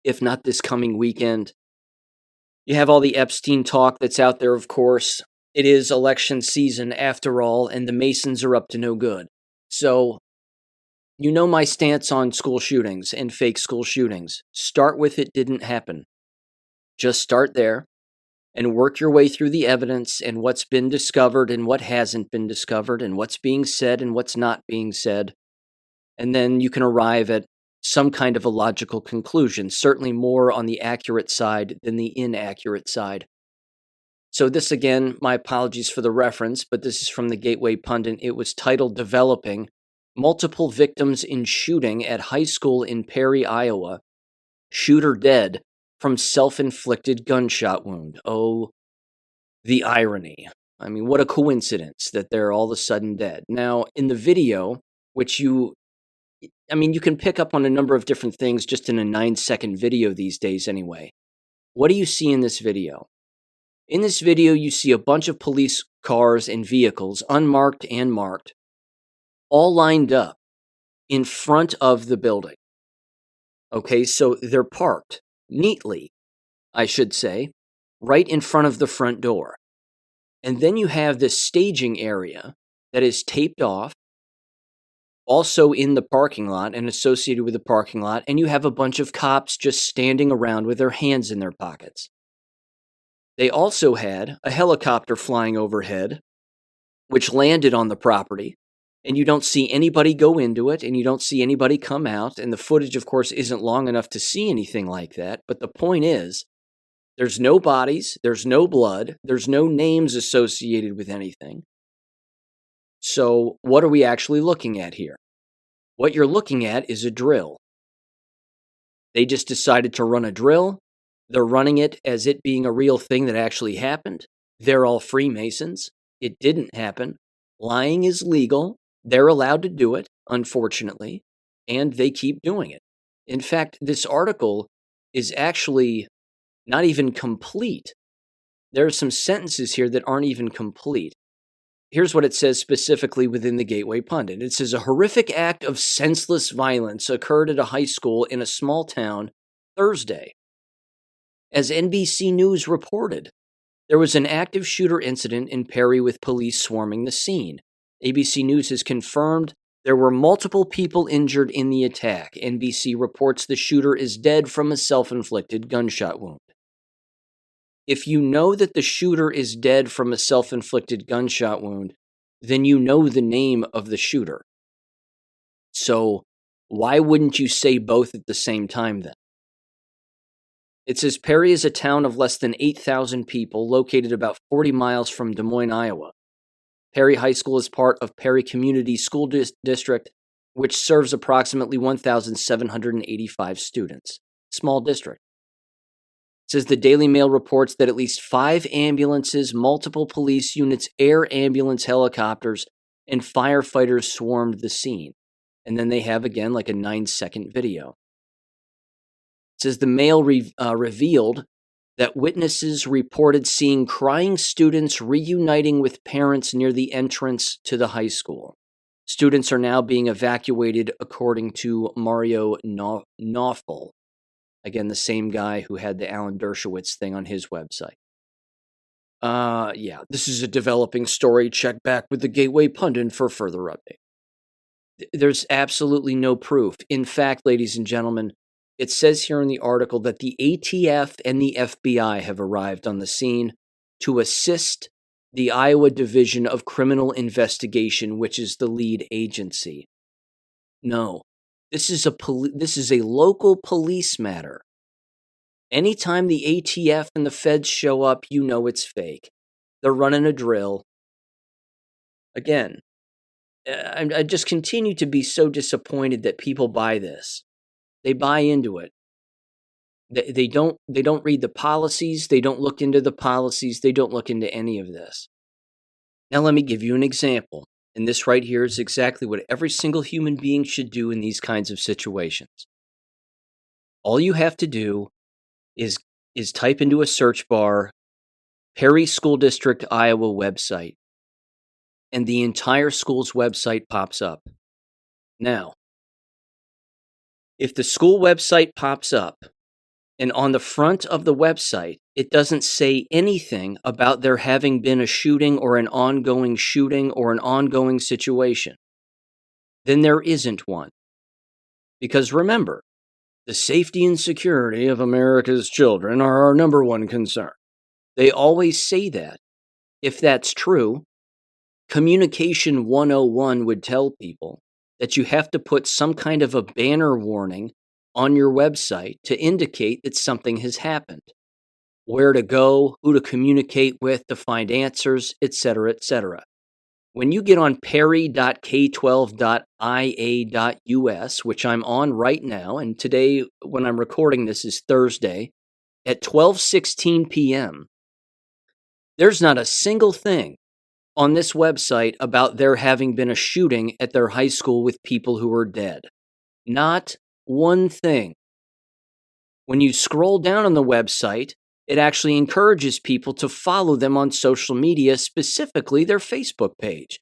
if not this coming weekend. You have all the Epstein talk that's out there, of course. It is election season after all, and the Masons are up to no good. So, you know my stance on school shootings and fake school shootings. Start with it didn't happen. Just start there and work your way through the evidence and what's been discovered and what hasn't been discovered and what's being said and what's not being said. and then you can arrive at some kind of a logical conclusion, certainly more on the accurate side than the inaccurate side. So this again, my apologies for the reference, but this is from the Gateway Pundit. It was titled Developing Multiple Victims in Shooting at High School in Perry, Iowa. Shooter dead from self-inflicted gunshot wound. Oh, the irony. I mean, what a coincidence that they're all of a sudden dead. Now, in the video, which you can pick up on a number of different things just in a 9-second video these days anyway. What do you see in this video? In this video, you see a bunch of police cars and vehicles, unmarked and marked, all lined up in front of the building. Okay, so they're parked neatly, I should say, right in front of the front door. And then you have this staging area that is taped off, also in the parking lot and associated with the parking lot, and you have a bunch of cops just standing around with their hands in their pockets. They also had a helicopter flying overhead, which landed on the property, and you don't see anybody go into it, and you don't see anybody come out, and the footage, of course, isn't long enough to see anything like that, but the point is, there's no bodies, there's no blood, there's no names associated with anything. So what are we actually looking at here? What you're looking at is a drill. They just decided to run a drill. They're running it as it being a real thing that actually happened. They're all Freemasons. It didn't happen. Lying is legal. They're allowed to do it, unfortunately, and they keep doing it. In fact, this article is actually not even complete. There are some sentences here that aren't even complete. Here's what it says specifically within the Gateway Pundit. It says, a horrific act of senseless violence occurred at a high school in a small town Thursday. As NBC News reported, there was an active shooter incident in Perry with police swarming the scene. ABC News has confirmed there were multiple people injured in the attack. NBC reports the shooter is dead from a self-inflicted gunshot wound. If you know that the shooter is dead from a self-inflicted gunshot wound, then you know the name of the shooter. So why wouldn't you say both at the same time then? It says Perry is a town of less than 8,000 people located about 40 miles from Des Moines, Iowa. Perry High School is part of Perry Community School District, which serves approximately 1,785 students. Small district. It says the Daily Mail reports that at least 5 ambulances, multiple police units, air ambulance helicopters, and firefighters swarmed the scene. And then they have, again, like a 9-second video. It says the Mail revealed that witnesses reported seeing crying students reuniting with parents near the entrance to the high school. Students are now being evacuated, according to Mario Knopfel. Again, the same guy who had the Alan Dershowitz thing on his website. This is a developing story. Check back with the Gateway Pundit for further update. There's absolutely no proof. In fact, ladies and gentlemen, it says here in the article that the ATF and the FBI have arrived on the scene to assist the Iowa Division of Criminal Investigation, which is the lead agency. No, this is a local police matter. Anytime the ATF and the feds show up, you know it's fake. They're running a drill. Again, I just continue to be so disappointed that people buy this. They buy into it. They don't read the policies. They don't look into the policies. They don't look into any of this. Now let me give you an example. And this right here is exactly what every single human being should do in these kinds of situations. All you have to do is type into a search bar, Perry School District, Iowa website, and the entire school's website pops up. Now, if the school website pops up, and on the front of the website, it doesn't say anything about there having been a shooting or an ongoing situation, then there isn't one. Because remember, the safety and security of America's children are our number one concern. They always say that. If that's true, Communication 101 would tell people that you have to put some kind of a banner warning on your website to indicate that something has happened. Where to go, who to communicate with to find answers, etc., etc. When you get on perry.k12.ia.us, which I'm on right now, and today when I'm recording this is Thursday at 12:16 p.m., there's not a single thing on this website about there having been a shooting at their high school with people who are dead. Not one thing. When you scroll down on the website, it actually encourages people to follow them on social media, specifically their Facebook page.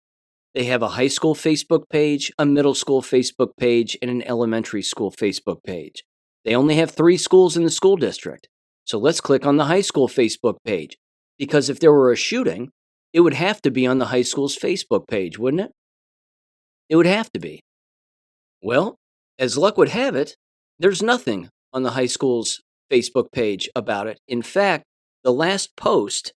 They have a high school Facebook page, a middle school Facebook page, and an elementary school Facebook page. They only have 3 schools in the school district. So let's click on the high school Facebook page. Because if there were a shooting, it would have to be on the high school's Facebook page, wouldn't it? It would have to be. Well, as luck would have it, there's nothing on the high school's Facebook page about it. In fact, the last post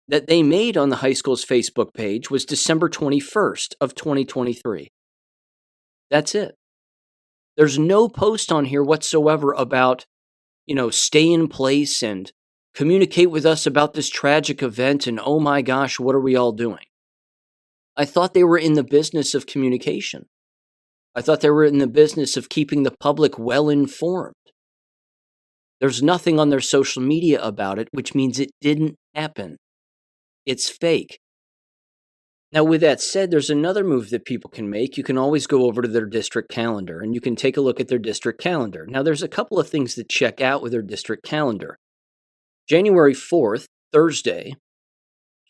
that they made on the high school's Facebook page was December 21st of 2023. That's it. There's no post on here whatsoever about, stay in place and communicate with us about this tragic event and oh my gosh, what are we all doing? I thought they were in the business of communication. I thought they were in the business of keeping the public well informed. There's nothing on their social media about it, which means it didn't happen. It's fake. Now, with that said, there's another move that people can make. You can always go over to their district calendar and you can take a look at their district calendar. Now, there's a couple of things that check out with their district calendar. January 4th, Thursday,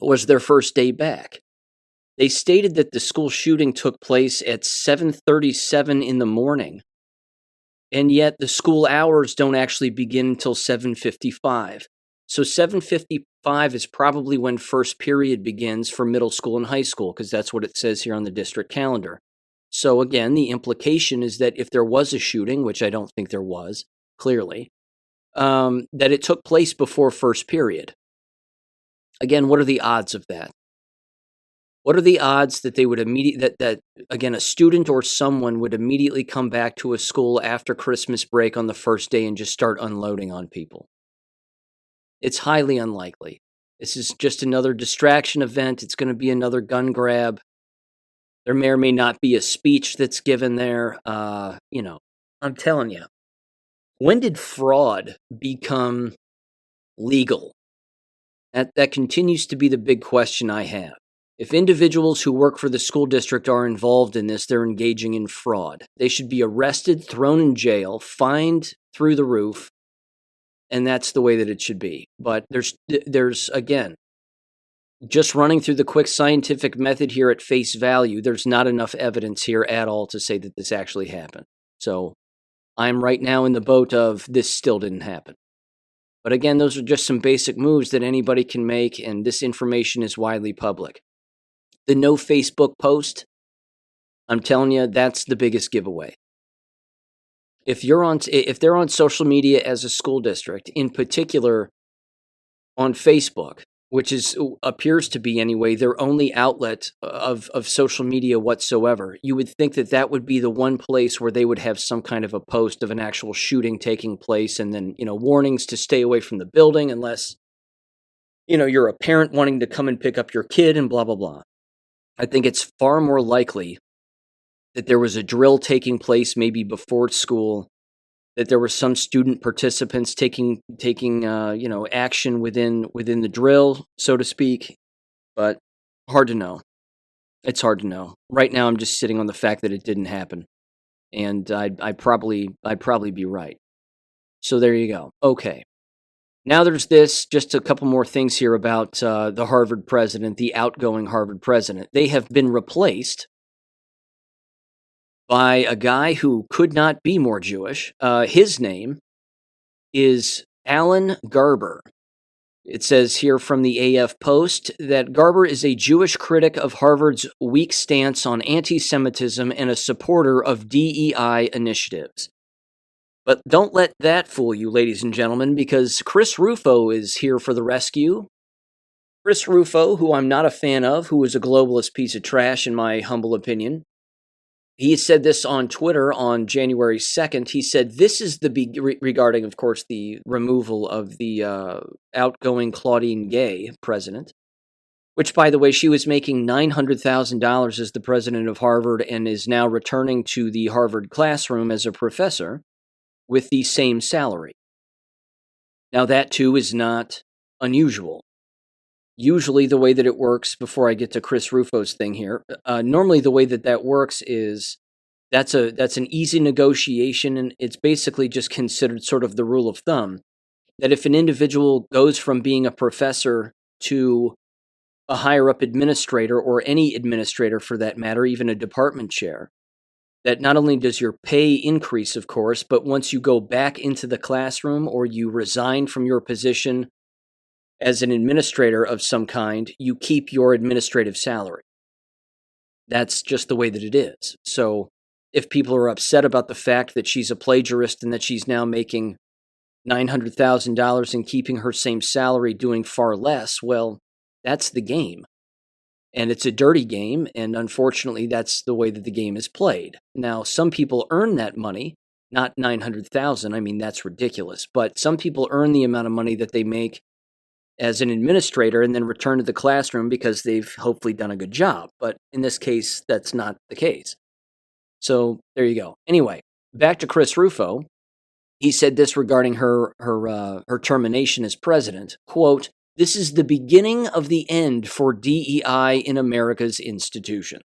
was their first day back. They stated that the school shooting took place at 7:37 in the morning, and yet the school hours don't actually begin until 7:55. So 7:55 is probably when first period begins for middle school and high school, because that's what it says here on the district calendar. So again, the implication is that if there was a shooting, which I don't think there was, clearly, that it took place before first period. Again, what are the odds of that? What are the odds that they would that again, a student or someone would immediately come back to a school after Christmas break on the first day and just start unloading on people? It's highly unlikely. This is just another distraction event. It's going to be another gun grab. There may or may not be a speech that's given there. I'm telling you. When did fraud become legal? That continues to be the big question I have. If individuals who work for the school district are involved in this, they're engaging in fraud. They should be arrested, thrown in jail, fined through the roof, and that's the way that it should be. But there's again, just running through the quick scientific method here at face value, there's not enough evidence here at all to say that this actually happened. So I'm right now in the boat of this still didn't happen. But again, those are just some basic moves that anybody can make, and this information is widely public. The no Facebook post, I'm telling you, that's the biggest giveaway. If they're on social media as a school district, in particular on Facebook, which appears to be anyway their only outlet of social media whatsoever, you would think that would be the one place where they would have some kind of a post of an actual shooting taking place, and then warnings to stay away from the building unless you're a parent wanting to come and pick up your kid and blah blah blah. I think it's far more likely that there was a drill taking place maybe before school, that there were some student participants taking action within the drill, so to speak. But hard to know. It's hard to know. Right now, I'm just sitting on the fact that it didn't happen, and I'd probably be right. So there you go. Okay. Now there's just a couple more things here about the Harvard president, the outgoing Harvard president. They have been replaced by a guy who could not be more Jewish. His name is Alan Garber. It says here from the AF Post that Garber is a Jewish critic of Harvard's weak stance on anti-Semitism and a supporter of DEI initiatives. But don't let that fool you, ladies and gentlemen, because Chris Rufo is here for the rescue. Chris Rufo, who I'm not a fan of, who is a globalist piece of trash in my humble opinion, he said this on Twitter on January 2nd. He said, this is regarding, of course, the removal of the outgoing Claudine Gay president, which, by the way, she was making $900,000 as the president of Harvard and is now returning to the Harvard classroom as a professor with the same salary. Now, that too is not unusual. Usually the way that it works, before I get to Chris Rufo's thing here, normally the way that works is that's an easy negotiation, and it's basically just considered sort of the rule of thumb that if an individual goes from being a professor to a higher up administrator, or any administrator for that matter, even a department chair, that not only does your pay increase, of course, but once you go back into the classroom or you resign from your position as an administrator of some kind, you keep your administrative salary. That's just the way that it is. So if people are upset about the fact that she's a plagiarist and that she's now making $900,000 and keeping her same salary doing far less, well, that's the game. And it's a dirty game, and unfortunately, that's the way that the game is played. Now, some people earn that money, not $900,000. I mean, that's ridiculous. But some people earn the amount of money that they make as an administrator and then return to the classroom because they've hopefully done a good job. But in this case, that's not the case. So there you go. Anyway, back to Chris Rufo. He said this regarding her termination as president, quote, "This is the beginning of the end for DEI in America's institutions.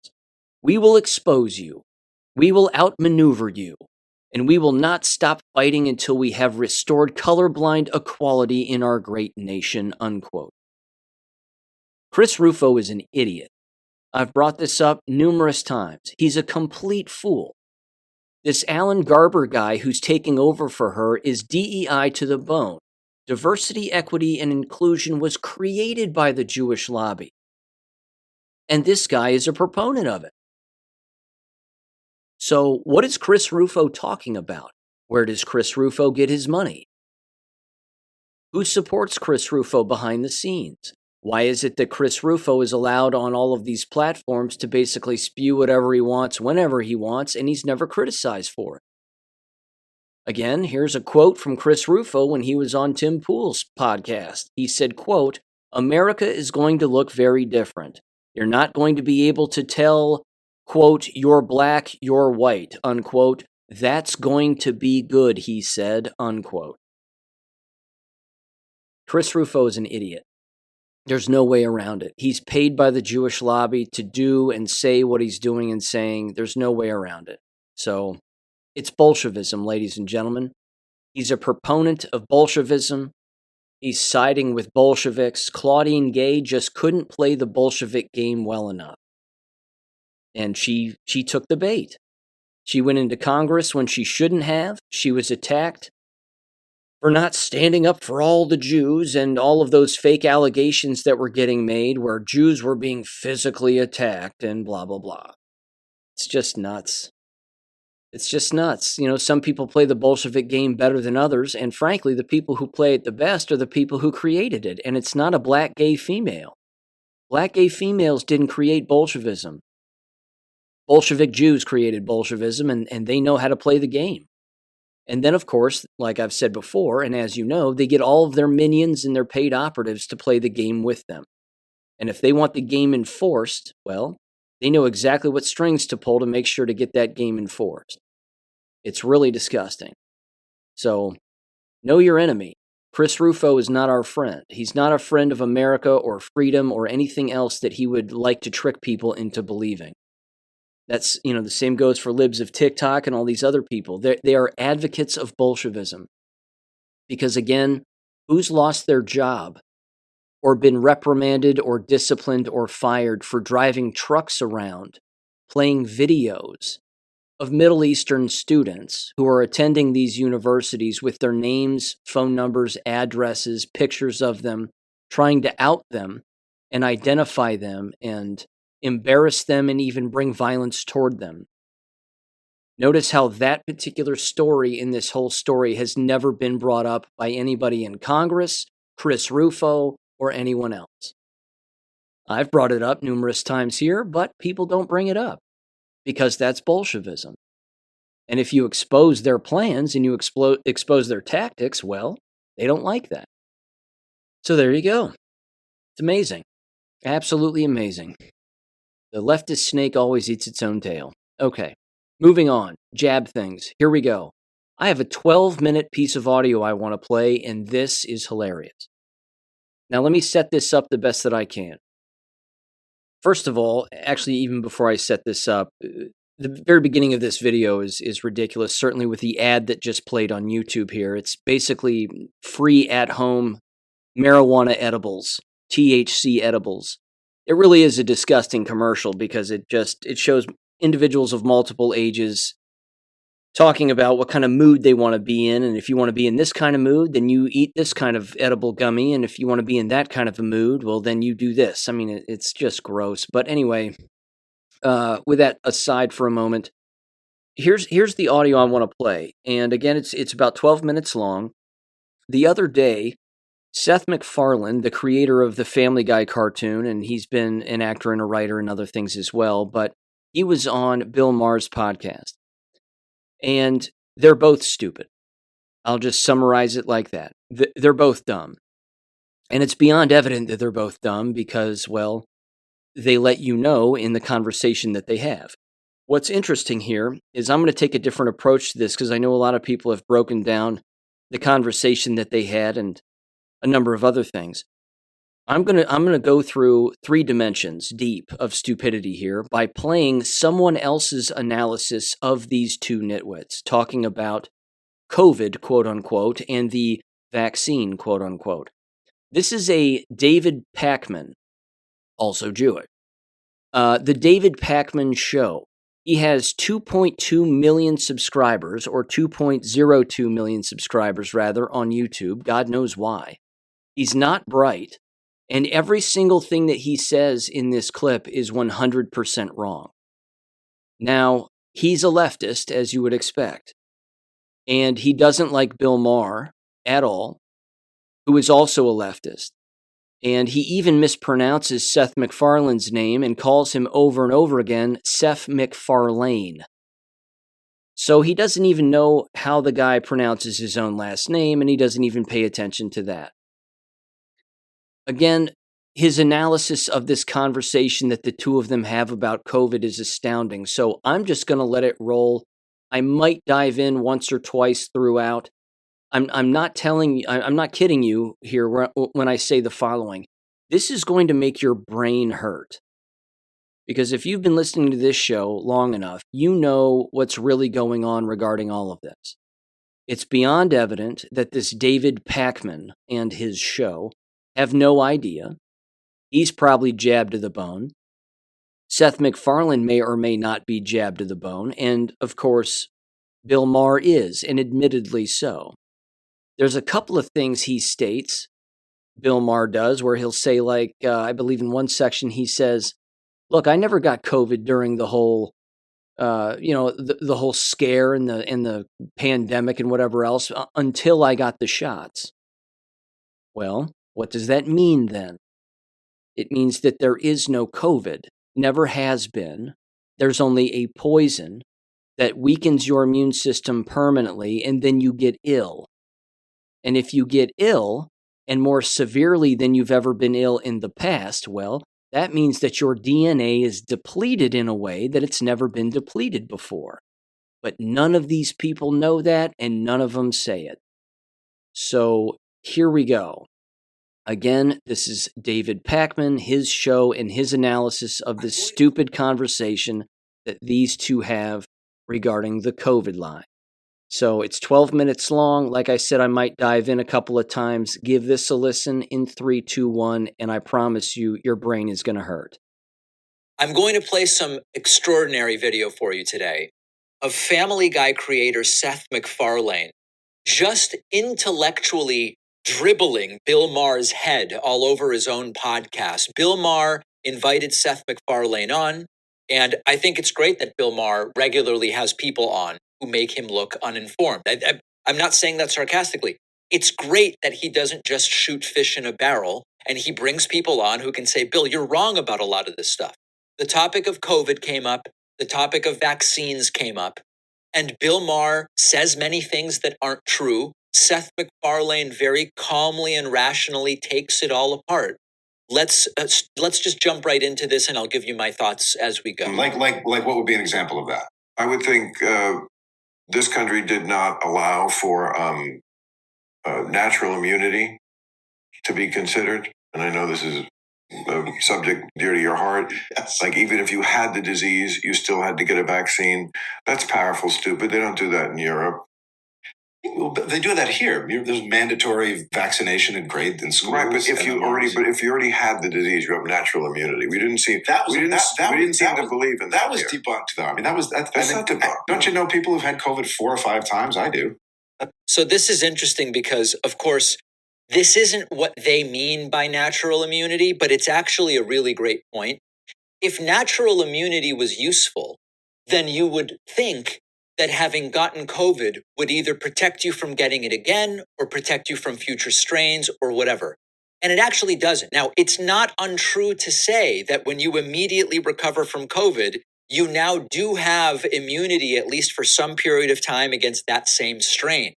We will expose you. We will outmaneuver you. And we will not stop fighting until we have restored colorblind equality in our great nation," unquote. Chris Rufo is an idiot. I've brought this up numerous times. He's a complete fool. This Alan Garber guy who's taking over for her is DEI to the bone. Diversity, equity, and inclusion was created by the Jewish lobby. And this guy is a proponent of it. So what is Chris Rufo talking about? Where does Chris Rufo get his money? Who supports Chris Rufo behind the scenes? Why is it that Chris Rufo is allowed on all of these platforms to basically spew whatever he wants, whenever he wants, and he's never criticized for it? Again, here's a quote from Chris Rufo when he was on Tim Pool's podcast. He said, quote, "America is going to look very different. You're not going to be able to tell, quote, you're black, you're white, unquote. That's going to be good," he said, unquote. Chris Rufo is an idiot. There's no way around it. He's paid by the Jewish lobby to do and say what he's doing and saying. There's no way around it. So it's Bolshevism, ladies and gentlemen. He's a proponent of Bolshevism. He's siding with Bolsheviks. Claudine Gay just couldn't play the Bolshevik game well enough. And she took the bait. She went into Congress when she shouldn't have. She was attacked for not standing up for all the Jews and all of those fake allegations that were getting made where Jews were being physically attacked and blah, blah, blah. It's just nuts. It's just nuts. You know, some people play the Bolshevik game better than others, and frankly, the people who play it the best are the people who created it, and it's not a black gay female. Black gay females didn't create Bolshevism. Bolshevik Jews created Bolshevism, and they know how to play the game. And then, of course, like I've said before, and as you know, they get all of their minions and their paid operatives to play the game with them. And if they want the game enforced, well, they know exactly what strings to pull to make sure to get that game enforced. It's really disgusting. So, know your enemy. Chris Rufo is not our friend. He's not a friend of America or freedom or anything else that he would like to trick people into believing. That's, the same goes for libs of TikTok and all these other people. They are advocates of Bolshevism. Because again, who's lost their job or been reprimanded or disciplined or fired for driving trucks around, playing videos of Middle Eastern students who are attending these universities with their names, phone numbers, addresses, pictures of them, trying to out them and identify them and embarrass them and even bring violence toward them? Notice how that particular story in this whole story has never been brought up by anybody in Congress, Chris Rufo, or anyone else. I've brought it up numerous times here, but people don't bring it up. because that's Bolshevism. And if you expose their plans and you expose their tactics, well, they don't like that. So there you go. It's amazing. Absolutely amazing. The leftist snake always eats its own tail. Okay, moving on. Jab things. Here we go. I have a 12-minute piece of audio I want to play, and this is hilarious. Now, let me set this up the best that I can. First of all, actually, even before I set this up, the very beginning of this video is ridiculous, certainly with the ad that just played on YouTube here. It's basically free at-home marijuana edibles, THC edibles. It really is a disgusting commercial because it shows individuals of multiple ages talking about what kind of mood they want to be in, and if you want to be in this kind of mood, then you eat this kind of edible gummy, and if you want to be in that kind of a mood, well, then you do this. I mean, it's just gross. But anyway, with that aside for a moment, here's the audio I want to play, and again, it's about 12 minutes long. The other day, Seth MacFarlane, the creator of the Family Guy cartoon, and he's been an actor and a writer and other things as well, but he was on Bill Maher's podcast. And they're both stupid. I'll just summarize it like that. They're both dumb. And it's beyond evident that they're both dumb because, well, they let you know in the conversation that they have. What's interesting here is I'm going to take a different approach to this because I know a lot of people have broken down the conversation that they had and a number of other things. I'm gonna go through 3 dimensions deep of stupidity here by playing someone else's analysis of these two nitwits talking about COVID, quote unquote, and the vaccine, quote unquote. This is a David Pakman, also Jewish. The David Pakman Show. He has 2.2 million subscribers, or 2.02 million subscribers, rather, on YouTube. God knows why. He's not bright. And every single thing that he says in this clip is 100% wrong. Now, he's a leftist, as you would expect. And he doesn't like Bill Maher at all, who is also a leftist. And he even mispronounces Seth MacFarlane's name and calls him over and over again Seth MacFarlane. So he doesn't even know how the guy pronounces his own last name, and he doesn't even pay attention to that. Again, his analysis of this conversation that the two of them have about COVID is astounding. So I'm just going to let it roll. I might dive in once or twice throughout. I'm not kidding you here when I say the following. This is going to make your brain hurt. Because if you've been listening to this show long enough, you know what's really going on regarding all of this. It's beyond evident that this David Pakman and his show have no idea. He's probably jabbed to the bone. Seth MacFarlane may or may not be jabbed to the bone. And, of course, Bill Maher is, and admittedly so. There's a couple of things he states, Bill Maher does, where he'll say, like, I believe in one section he says, look, I never got COVID during the whole, the whole scare and the pandemic and whatever else until I got the shots. Well, what does that mean then? It means that there is no COVID, never has been. There's only a poison that weakens your immune system permanently, and then you get ill. And if you get ill, and more severely than you've ever been ill in the past, well, that means that your DNA is depleted in a way that it's never been depleted before. But none of these people know that, and none of them say it. So here we go. Again, this is David Pakman, his show, and his analysis of this stupid conversation that these two have regarding the COVID line. So it's 12 minutes long. Like I said, I might dive in a couple of times. Give this a listen in 3, 2, 1, and I promise you, your brain is going to hurt. I'm going to play some extraordinary video for you today of Family Guy creator Seth MacFarlane just intellectually dribbling Bill Maher's head all over his own podcast. Bill Maher invited Seth MacFarlane on, and I think it's great that Bill Maher regularly has people on who make him look uninformed. I'm not saying that sarcastically. It's great that he doesn't just shoot fish in a barrel, and he brings people on who can say, Bill, you're wrong about a lot of this stuff. The topic of COVID came up. the topic of vaccines came up, and Bill Maher says many things that aren't true. Seth MacFarlane very calmly and rationally takes it all apart. Let's just jump right into this, and I'll give you my thoughts as we go. Like what would be an example of that? I would think this country did not allow for natural immunity to be considered, and I know this is a subject dear to your heart. Yes. Like, even if you had the disease, you still had to get a vaccine. That's powerful, stupid. They don't do that in Europe. Well, they do that here. There's mandatory vaccination in grade in schools. Right, but if you already had the disease, you have natural immunity. We didn't seem to believe in that. That was debunked, though. I mean, that's not debunked. Don't you know people who've had COVID 4 or 5 times? I do. So this is interesting because, of course, this isn't what they mean by natural immunity, but it's actually a really great point. If natural immunity was useful, then you would think that having gotten COVID would either protect you from getting it again or protect you from future strains or whatever. And it actually doesn't. Now, it's not untrue to say that when you immediately recover from COVID, you now do have immunity, at least for some period of time, against that same strain.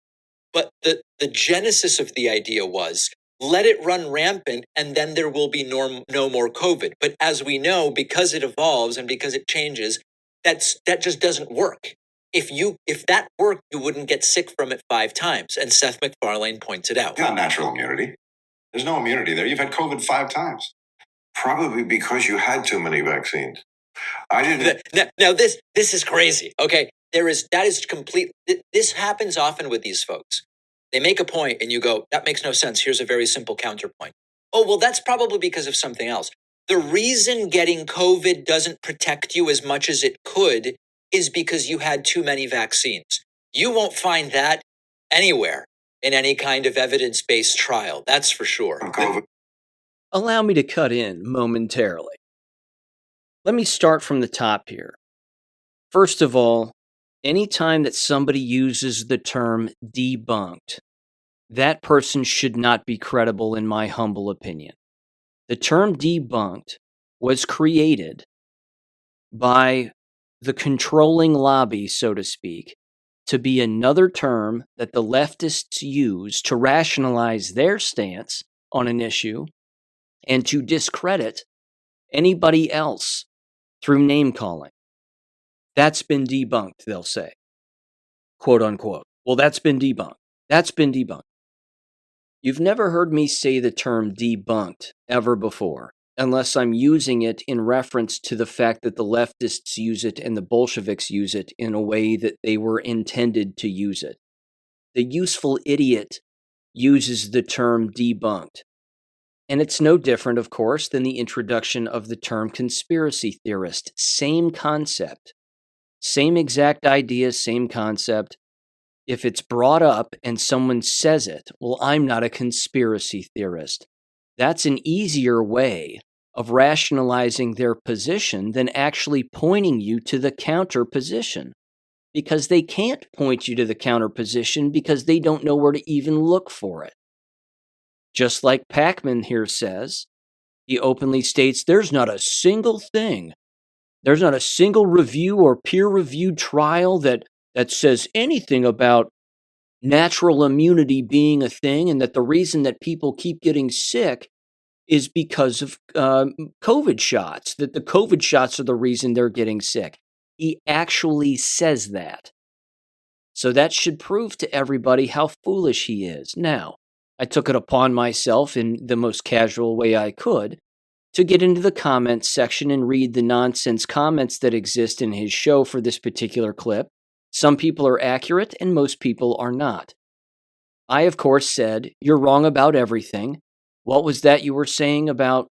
But the genesis of the idea was let it run rampant and then there will be no more COVID. But as we know, because it evolves and because it changes, that just doesn't work. If that worked, you wouldn't get sick from it 5 times. And Seth MacFarlane points it out. It's not natural immunity. There's no immunity there. You've had COVID 5 times. Probably because you had too many vaccines. I didn't. Now this is crazy. Okay. This happens often with these folks. They make a point and you go, that makes no sense. Here's a very simple counterpoint. Oh, well, that's probably because of something else. The reason getting COVID doesn't protect you as much as it could is because you had too many vaccines. You won't find that anywhere in any kind of evidence-based trial. That's for sure. Allow me to cut in momentarily. Let me start from the top here. First of all, anytime that somebody uses the term debunked, that person should not be credible in my humble opinion. The term debunked was created by the controlling lobby, so to speak, to be another term that the leftists use to rationalize their stance on an issue and to discredit anybody else through name calling. That's been debunked, they'll say. Quote unquote. Well, that's been debunked. That's been debunked. You've never heard me say the term debunked ever before, unless I'm using it in reference to the fact that the leftists use it and the Bolsheviks use it in a way that they were intended to use it. The useful idiot uses the term debunked. And it's no different, of course, than the introduction of the term conspiracy theorist. Same concept. Same exact idea, same concept. If it's brought up and someone says it, well, I'm not a conspiracy theorist. That's an easier way of rationalizing their position than actually pointing you to the counter position. Because they can't point you to the counter position because they don't know where to even look for it. Just like Pacman here says, he openly states there's not a single thing. There's not a single review or peer-reviewed trial that says anything about natural immunity being a thing and that the reason that people keep getting sick is because of COVID shots, that the COVID shots are the reason they're getting sick. He actually says that. So that should prove to everybody how foolish he is. Now, I took it upon myself in the most casual way I could to get into the comments section and read the nonsense comments that exist in his show for this particular clip. Some people are accurate and most people are not. I, of course, said, you're wrong about everything. What was that you were saying about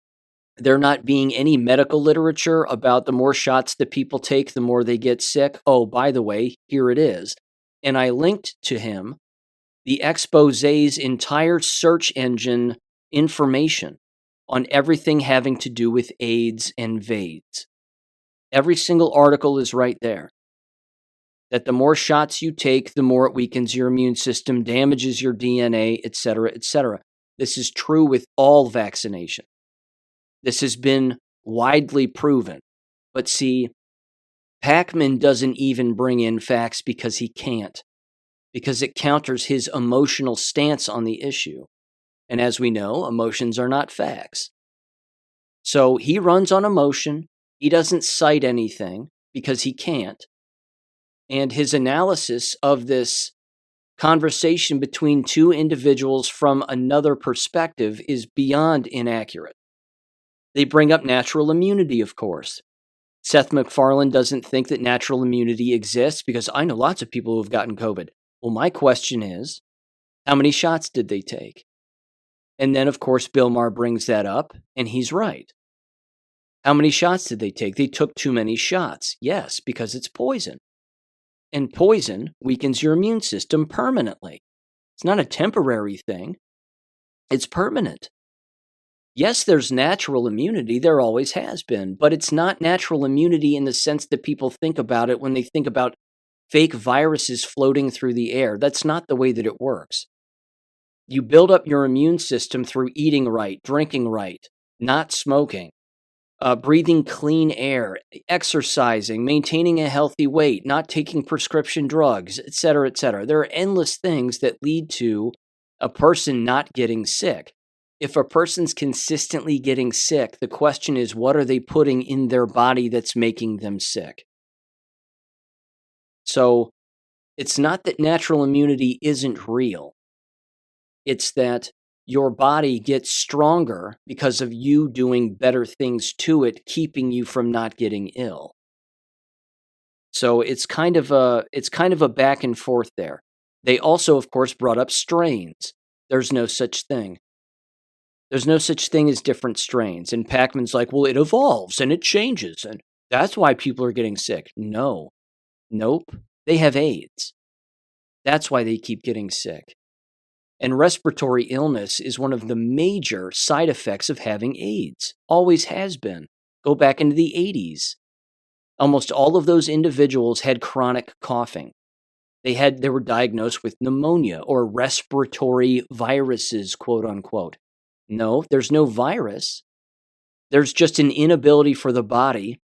there not being any medical literature about the more shots that people take, the more they get sick? Oh, by the way, here it is. And I linked to him the exposé's entire search engine information on everything having to do with AIDS and VAIDS. Every single article is right there. That the more shots you take, the more it weakens your immune system, damages your DNA, etc., etc. This is true with all vaccination. This has been widely proven. But see, Packman doesn't even bring in facts because he can't, because it counters his emotional stance on the issue. And as we know, emotions are not facts. So he runs on emotion. He doesn't cite anything because he can't. And his analysis of this conversation between two individuals from another perspective is beyond inaccurate. They bring up natural immunity, of course. Seth MacFarlane doesn't think that natural immunity exists because I know lots of people who have gotten COVID. Well, my question is, how many shots did they take? And then, of course, Bill Maher brings that up, and he's right. How many shots did they take? They took too many shots. Yes, because it's poison. And poison weakens your immune system permanently. It's not a temporary thing. It's permanent. Yes, there's natural immunity. There always has been. But it's not natural immunity in the sense that people think about it when they think about fake viruses floating through the air. That's not the way that it works. You build up your immune system through eating right, drinking right, not smoking, breathing clean air, exercising, maintaining a healthy weight, not taking prescription drugs, etc., etc. There are endless things that lead to a person not getting sick. If a person's consistently getting sick, the question is, what are they putting in their body that's making them sick? So it's not that natural immunity isn't real. It's that your body gets stronger because of you doing better things to it, keeping you from not getting ill. So it's kind of a back and forth there. They also, of course, brought up strains. There's no such thing. There's no such thing as different strains. And Packman's like, well, it evolves and it changes, and that's why people are getting sick. No. Nope. They have AIDS. That's why they keep getting sick. And respiratory illness is one of the major side effects of having AIDS. Always has been. Go back into the 80s. Almost all of those individuals had chronic coughing. They were diagnosed with pneumonia or respiratory viruses, quote unquote. No, there's no virus. There's just an inability for the body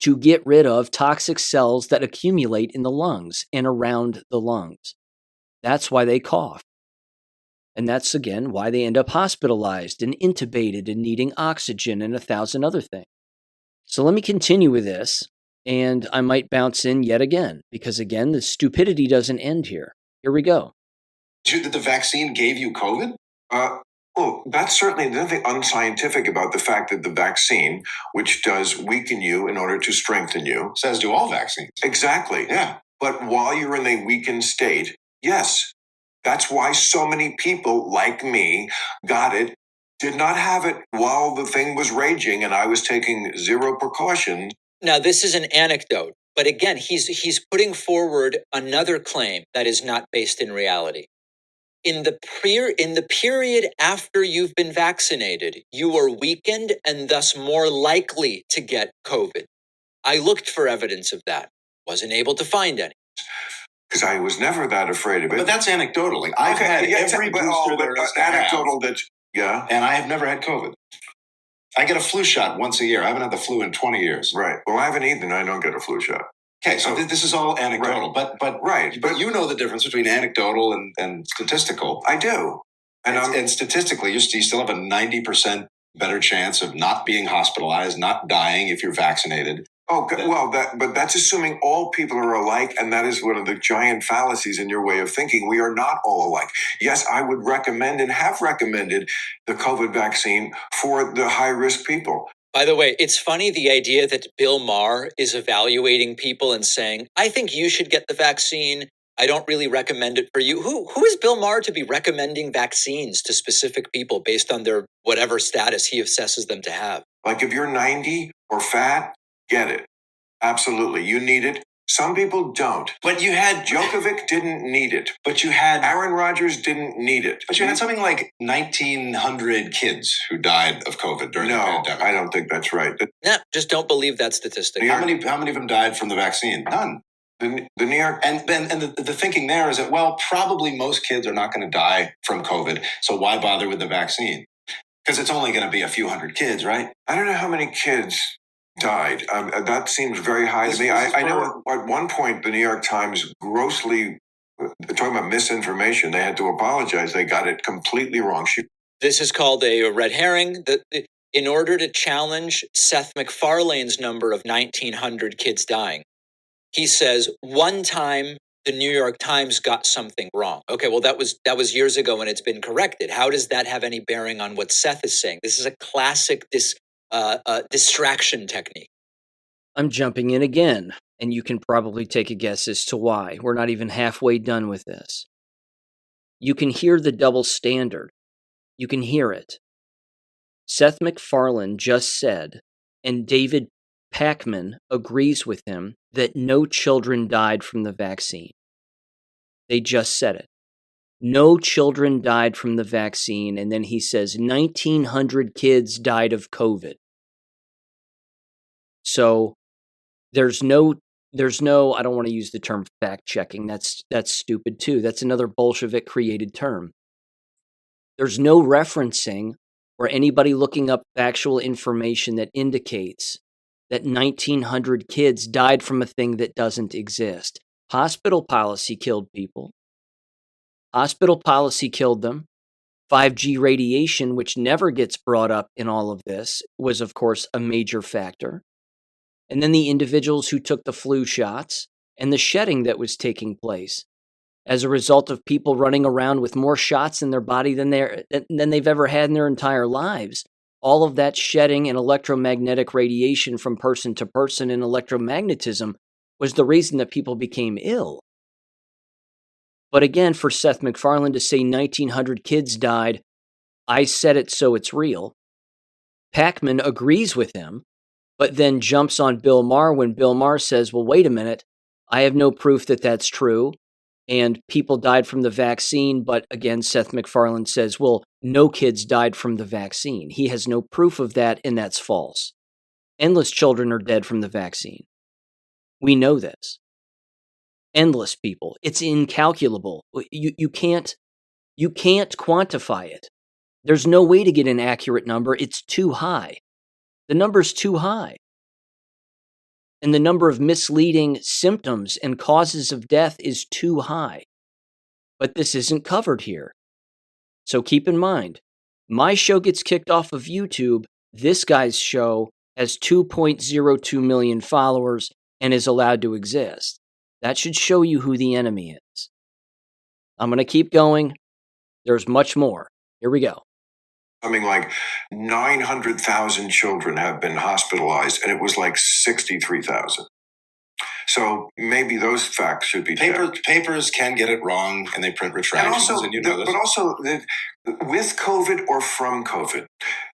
to get rid of toxic cells that accumulate in the lungs and around the lungs. That's why they cough. And that's, again, why they end up hospitalized and intubated and needing oxygen and 1,000 other things. So let me continue with this, and I might bounce in yet again, because, again, the stupidity doesn't end here. Here we go. That the vaccine gave you COVID? Well, that's certainly nothing unscientific about the fact that the vaccine, which does weaken you in order to strengthen you, Says do all vaccines. exactly. Yeah. But while you're in a weakened state, yes, that's why so many people like me got it, did not have it while the thing was raging and I was taking zero precautions. Now, this is an anecdote, but again, he's putting forward another claim that is not based in reality. In the period after you've been vaccinated, you are weakened and thus more likely to get COVID. I looked for evidence of that. Wasn't able to find any. Because I was never that afraid of it. But that's anecdotal. Like, I've had every booster there is to anecdotal have, that, yeah. and I have never had COVID. I get a flu shot once a year. I haven't had the flu in 20 years. Right. Well, I haven't either, and I don't get a flu shot. Okay, so this is all anecdotal, Right. but Right. But you know the difference between anecdotal and statistical. I do. And statistically, you still have a 90% better chance of not being hospitalized, not dying if you're vaccinated. Oh, well, but that's assuming all people are alike, and that is one of the giant fallacies in your way of thinking. We are not all alike. Yes, I would recommend and have recommended the COVID vaccine for the high-risk people. By the way, it's funny the idea that Bill Maher is evaluating people and saying, I think you should get the vaccine. I don't really recommend it for you. Who is Bill Maher to be recommending vaccines to specific people based on their whatever status he assesses them to have? Like if you're 90 or fat, get it. Absolutely. You need it. Some people don't. But you had Djokovic didn't need it. But you had Aaron Rodgers didn't need it. But you had something like 1,900 kids who died of COVID during the pandemic. I don't think that's right. Nah, just don't believe that statistic. How many of them died from the vaccine? None. The New York And the thinking there is that, well, probably most kids are not going to die from COVID, so why bother with the vaccine? Because it's only going to be a few hundred kids, right? I don't know how many kids died. That seems very high to me. I know at one point the New York Times grossly, talking about misinformation, they had to apologize. They got it completely wrong. This is called a red herring. In order to challenge Seth MacFarlane's number of 1,900 kids dying, he says one time the New York Times got something wrong. Okay, well that was years ago and it's been corrected. How does that have any bearing on what Seth is saying? This is a classic distraction technique. I'm jumping in again, and you can probably take a guess as to why. We're not even halfway done with this. You can hear the double standard. You can hear it. Seth MacFarlane just said, and David Pakman agrees with him, that no children died from the vaccine. They just said it. No children died from the vaccine, and then he says 1,900 kids died of COVID. So there's no, I don't want to use the term fact checking. That's stupid too. That's another Bolshevik created term. There's no referencing or anybody looking up factual information that indicates that 1,900 kids died from a thing that doesn't exist. Hospital policy killed people. Hospital policy killed them. 5G radiation, which never gets brought up in all of this, was, of course, a major factor. And then the individuals who took the flu shots and the shedding that was taking place as a result of people running around with more shots in their body than they've ever had in their entire lives. All of that shedding and electromagnetic radiation from person to person and electromagnetism was the reason that people became ill. But again, for Seth MacFarlane to say 1,900 kids died, I said it so it's real. Pakman agrees with him, but then jumps on Bill Maher when Bill Maher says, well, wait a minute, I have no proof that that's true. And people died from the vaccine. But again, Seth MacFarlane says, well, no kids died from the vaccine. He has no proof of that, and that's false. Endless children are dead from the vaccine. We know this. Endless people. It's incalculable. You can't quantify it. There's no way to get an accurate number. It's too high. The number's too high. And the number of misleading symptoms and causes of death is too high. But this isn't covered here. So keep in mind, my show gets kicked off of YouTube. This guy's show has 2.02 million followers and is allowed to exist. That should show you who the enemy is. I'm going to keep going. There's much more. Here we go. Something like 900,000 children have been hospitalized, and it was like 63,000. So maybe those facts should be papers can get it wrong, and they print retractions, and you know this. But also, with COVID or from COVID,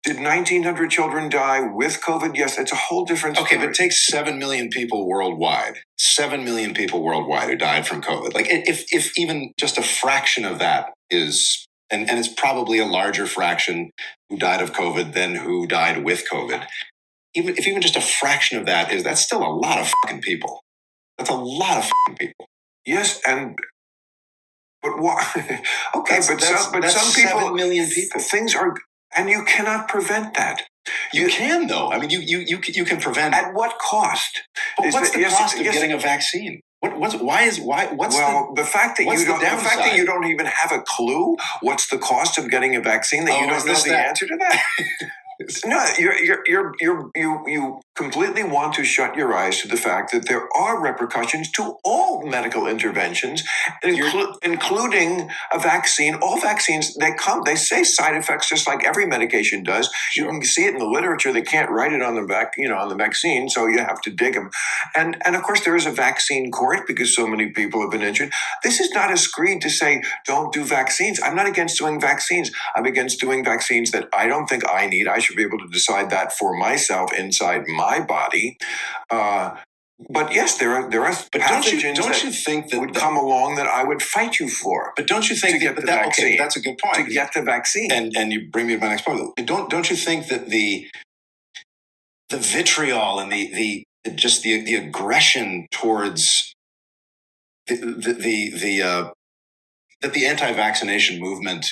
did 1,900 children die with COVID? Yes, it's a whole different story. Okay, but take 7 million people worldwide. 7 million people worldwide who died from COVID. Like, if even just a fraction of that is... And it's probably a larger fraction who died of COVID than who died with COVID. If even just a fraction of that that's still a lot of fucking people. That's a lot of fucking people. Yes, but why? Okay, that's some people, 7 million people. Things are, and you cannot prevent that. You can, though. I mean, you can prevent. At what cost? But what's the cost of getting a vaccine? The fact that you don't even have a clue what's the cost of getting a vaccine, that you don't know the answer to that. No, you completely want to shut your eyes to the fact that there are repercussions to all medical interventions, including a vaccine. All vaccines, they say side effects just like every medication does. Sure. You can see it in the literature. They can't write it on the back, on the vaccine, so you have to dig them. And of course, there is a vaccine court because so many people have been injured. This is not a screed to say don't do vaccines. I'm not against doing vaccines. I'm against doing vaccines that I don't think I need. I should be able to decide that for myself inside my body. But yes, there are pathogens don't you think that would come along that I would fight you for. But don't you think okay, that's a good point. To get the vaccine. And you bring me to my next point. Don't you think that the vitriol and the aggression towards that the anti-vaccination movement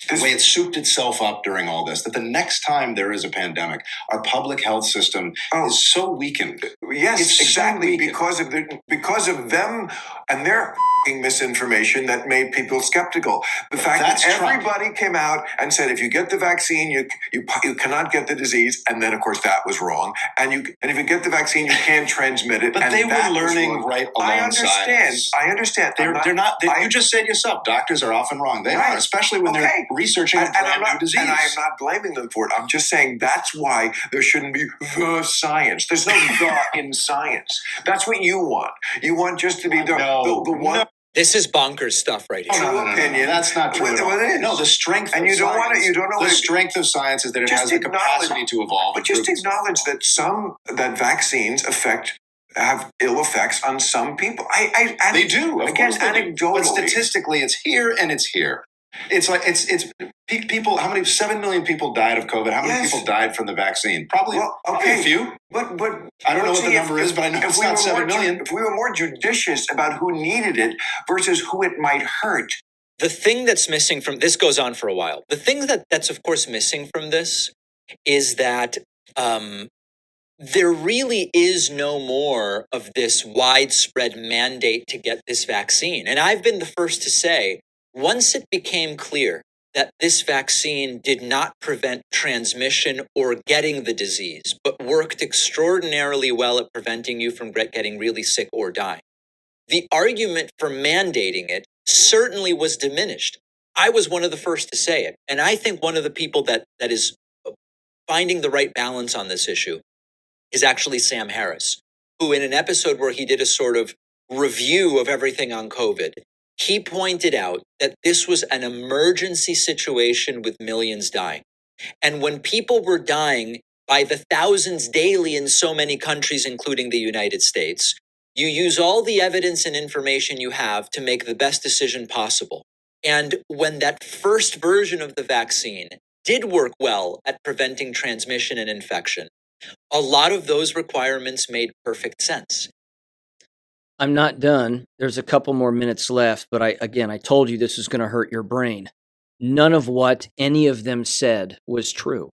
the way it souped itself up during all this, that the next time there is a pandemic, our public health system is so weakened. Yes, It's exactly. so weakened. Because of them and their misinformation that made people skeptical. The fact that everybody came out and said, if you get the vaccine, you cannot get the disease, and then of course that was wrong. And if you get the vaccine, you can't transmit it. But and they were that was learning wrong. right I alongside understand. us. I understand. They're not. You just said yourself, doctors are often wrong. They are, especially when they're researching a brand new disease. And I am not blaming them for it. I'm just saying that's why there shouldn't be the science. There's no the in science. That's what you want. You want just to be the one. No. This is bonkers stuff right here. True opinion. That's not true. Well, it is. No, the strength and of you don't science, want it. You don't know the strength of science is that it has the capacity to evolve. But just acknowledge that vaccines have ill effects on some people. They do. Of course they do. But Anecdotally, statistically, it's here and it's here. It's like it's people. How many? 7 million people died of COVID. How many people died from the vaccine? Probably a few. But I don't know what the number is, but I know it's not 7 million. If we were more judicious about who needed it versus who it might hurt. The thing that's missing from this goes on for a while. The thing that's of course missing from this is that there really is no more of this widespread mandate to get this vaccine. And I've been the first to say, once it became clear that this vaccine did not prevent transmission or getting the disease, but worked extraordinarily well at preventing you from getting really sick or dying, the argument for mandating it certainly was diminished. I was one of the first to say it. And I think one of the people that is finding the right balance on this issue is actually Sam Harris, who in an episode where he did a sort of review of everything on COVID, he pointed out that this was an emergency situation with millions dying. And when people were dying by the thousands daily in so many countries, including the United States, you use all the evidence and information you have to make the best decision possible. And when that first version of the vaccine did work well at preventing transmission and infection, a lot of those requirements made perfect sense. I'm not done. There's a couple more minutes left, but I told you this was going to hurt your brain. None of what any of them said was true.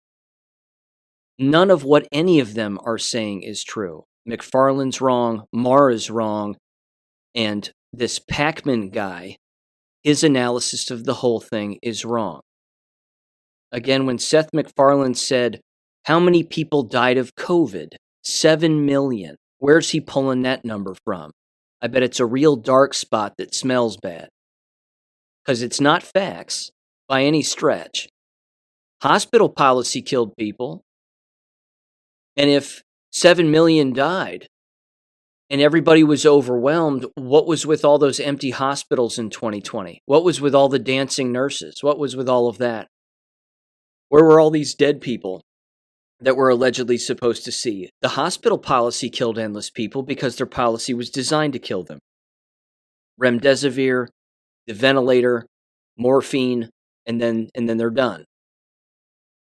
None of what any of them are saying is true. McFarlane's wrong, Maher is wrong, and this Pacman guy, his analysis of the whole thing is wrong. Again, when Seth MacFarlane said, how many people died of COVID? 7 million. Where's he pulling that number from? I bet it's a real dark spot that smells bad. Because it's not facts by any stretch. Hospital policy killed people. And if 7 million died and everybody was overwhelmed, what was with all those empty hospitals in 2020? What was with all the dancing nurses? What was with all of that? Where were all these dead people that we're allegedly supposed to see? The hospital policy killed endless people because their policy was designed to kill them. Remdesivir, the ventilator, morphine, and then they're done.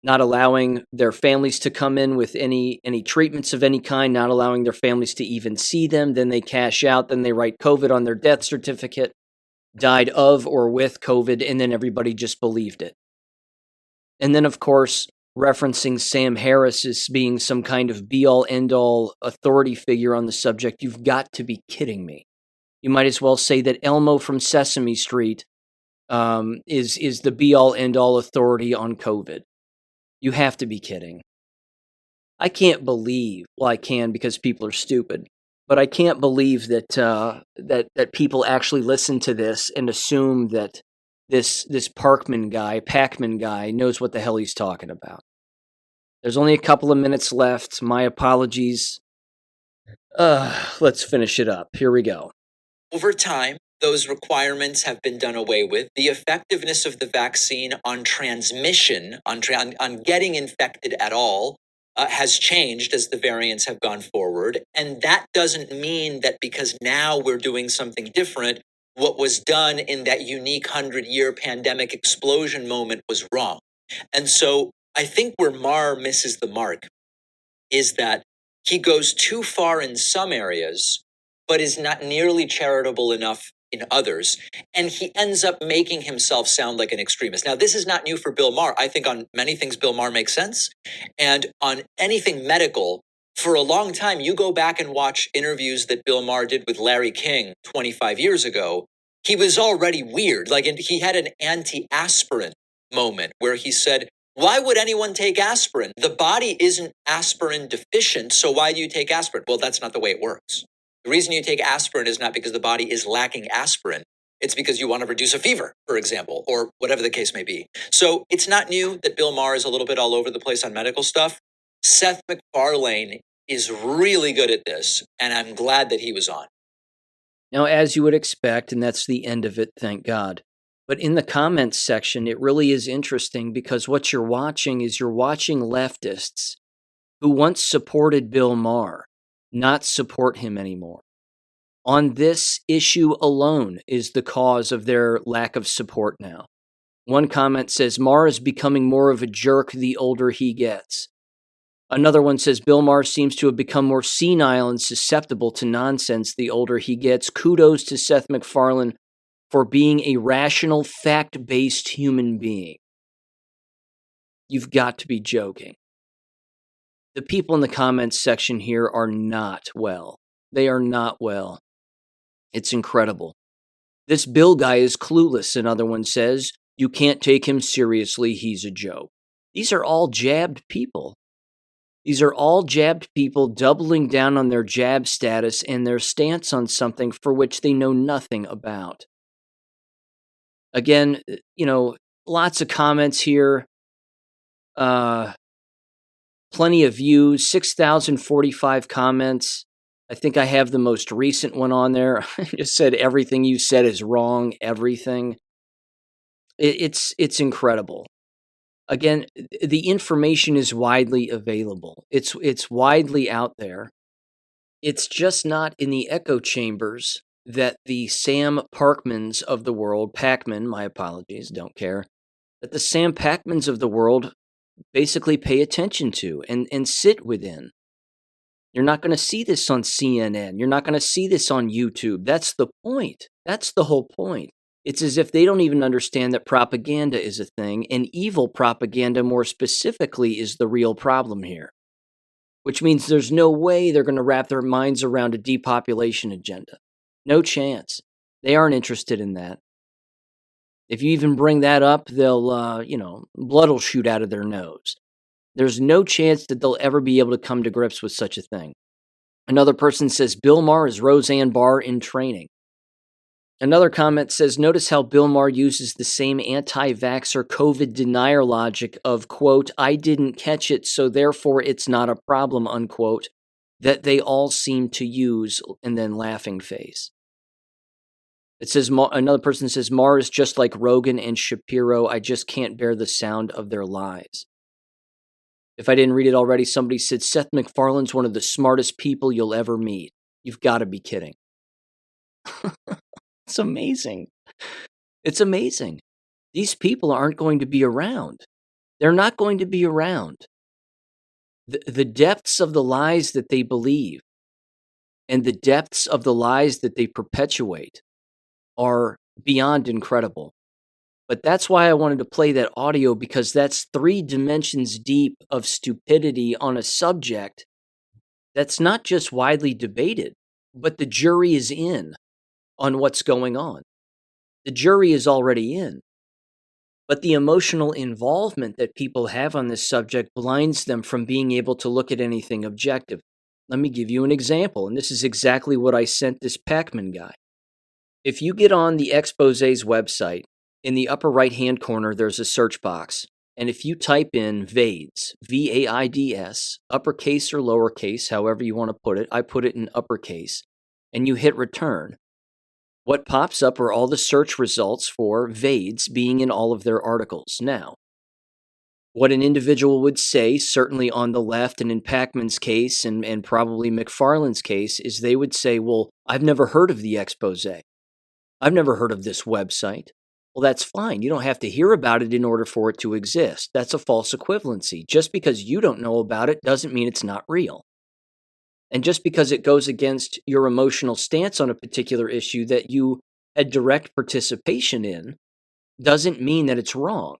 Not allowing their families to come in with any treatments of any kind, not allowing their families to even see them. Then they cash out, then they write COVID on their death certificate, died of or with COVID, and then everybody just believed it. And then, of course, referencing Sam Harris as being some kind of be-all, end-all authority figure on the subject. You've got to be kidding me. You might as well say that Elmo from Sesame Street is the be-all, end-all authority on COVID. You have to be kidding. I can't believe, well, I can because people are stupid, but I can't believe that that people actually listen to this and assume that this Pacman guy knows what the hell he's talking about. There's only a couple of minutes left. My apologies. Let's finish it up. Here we go. Over time, those requirements have been done away with. The effectiveness of the vaccine on transmission, on getting infected at all, has changed as the variants have gone forward. And that doesn't mean that because now we're doing something different, what was done in that unique 100-year pandemic explosion moment was wrong. And so I think where Maher misses the mark is that he goes too far in some areas, but is not nearly charitable enough in others, and he ends up making himself sound like an extremist. Now, this is not new for Bill Maher. I think on many things Bill Maher makes sense, and on anything medical, for a long time, you go back and watch interviews that Bill Maher did with Larry King 25 years ago, he was already weird. Like, and he had an anti-aspirin moment where he said, why would anyone take aspirin? The body isn't aspirin deficient, so why do you take aspirin? Well, that's not the way it works. The reason you take aspirin is not because the body is lacking aspirin. It's because you want to reduce a fever, for example, or whatever the case may be. So it's not new that Bill Maher is a little bit all over the place on medical stuff. Seth MacFarlane is really good at this, and I'm glad that he was on. Now, as you would expect, and that's the end of it, thank God. But in the comments section, it really is interesting because what you're watching is you're watching leftists who once supported Bill Maher not support him anymore. On this issue alone is the cause of their lack of support now. One comment says, Maher is becoming more of a jerk the older he gets. Another one says, Bill Maher seems to have become more senile and susceptible to nonsense the older he gets. Kudos to Seth MacFarlane for being a rational, fact-based human being. You've got to be joking. The people in the comments section here are not well. They are not well. It's incredible. This Bill guy is clueless, another one says. You can't take him seriously, he's a joke. These are all jabbed people. These are all jabbed people doubling down on their jab status and their stance on something for which they know nothing about. Again, lots of comments here. Plenty of views, 6,045 comments. I think I have the most recent one on there. I just said everything you said is wrong, everything. It's incredible. Again, the information is widely available. It's widely out there. It's just not in the echo chambers that the Sam Parkmans of the world, Packman, my apologies, don't care, that the Sam Packmans of the world basically pay attention to and sit within. You're not going to see this on CNN. You're not going to see this on YouTube. That's the point. That's the whole point. It's as if they don't even understand that propaganda is a thing, and evil propaganda more specifically is the real problem here. Which means there's no way they're going to wrap their minds around a depopulation agenda. No chance. They aren't interested in that. If you even bring that up, they'll, blood will shoot out of their nose. There's no chance that they'll ever be able to come to grips with such a thing. Another person says, Bill Maher is Roseanne Barr in training. Another comment says, notice how Bill Maher uses the same anti-vaxxer COVID denier logic of, quote, I didn't catch it, so therefore it's not a problem, unquote, that they all seem to use, and then laughing face. It says, another person says, Maher is just like Rogan and Shapiro. I just can't bear the sound of their lies. If I didn't read it already, somebody said, Seth MacFarlane's one of the smartest people you'll ever meet. You've got to be kidding. It's amazing. It's amazing. These people aren't going to be around. They're not going to be around. The depths of the lies that they believe and the depths of the lies that they perpetuate are beyond incredible. But that's why I wanted to play that audio, because that's 3 dimensions deep of stupidity on a subject that's not just widely debated, but the jury is in on what's going on. The jury is already in. But the emotional involvement that people have on this subject blinds them from being able to look at anything objective. Let me give you an example, and this is exactly what I sent this Packman guy. If you get on the Exposé's website, in the upper right-hand corner, there's a search box. And if you type in VAIDS, V-A-I-D-S, uppercase or lowercase, however you want to put it, I put it in uppercase, and you hit return, what pops up are all the search results for VAIDS being in all of their articles. Now, what an individual would say, certainly on the left and in Packman's case and probably MacFarlane's case, is they would say, well, I've never heard of the Exposé. I've never heard of this website. Well, that's fine. You don't have to hear about it in order for it to exist. That's a false equivalency. Just because you don't know about it doesn't mean it's not real. And just because it goes against your emotional stance on a particular issue that you had direct participation in doesn't mean that it's wrong.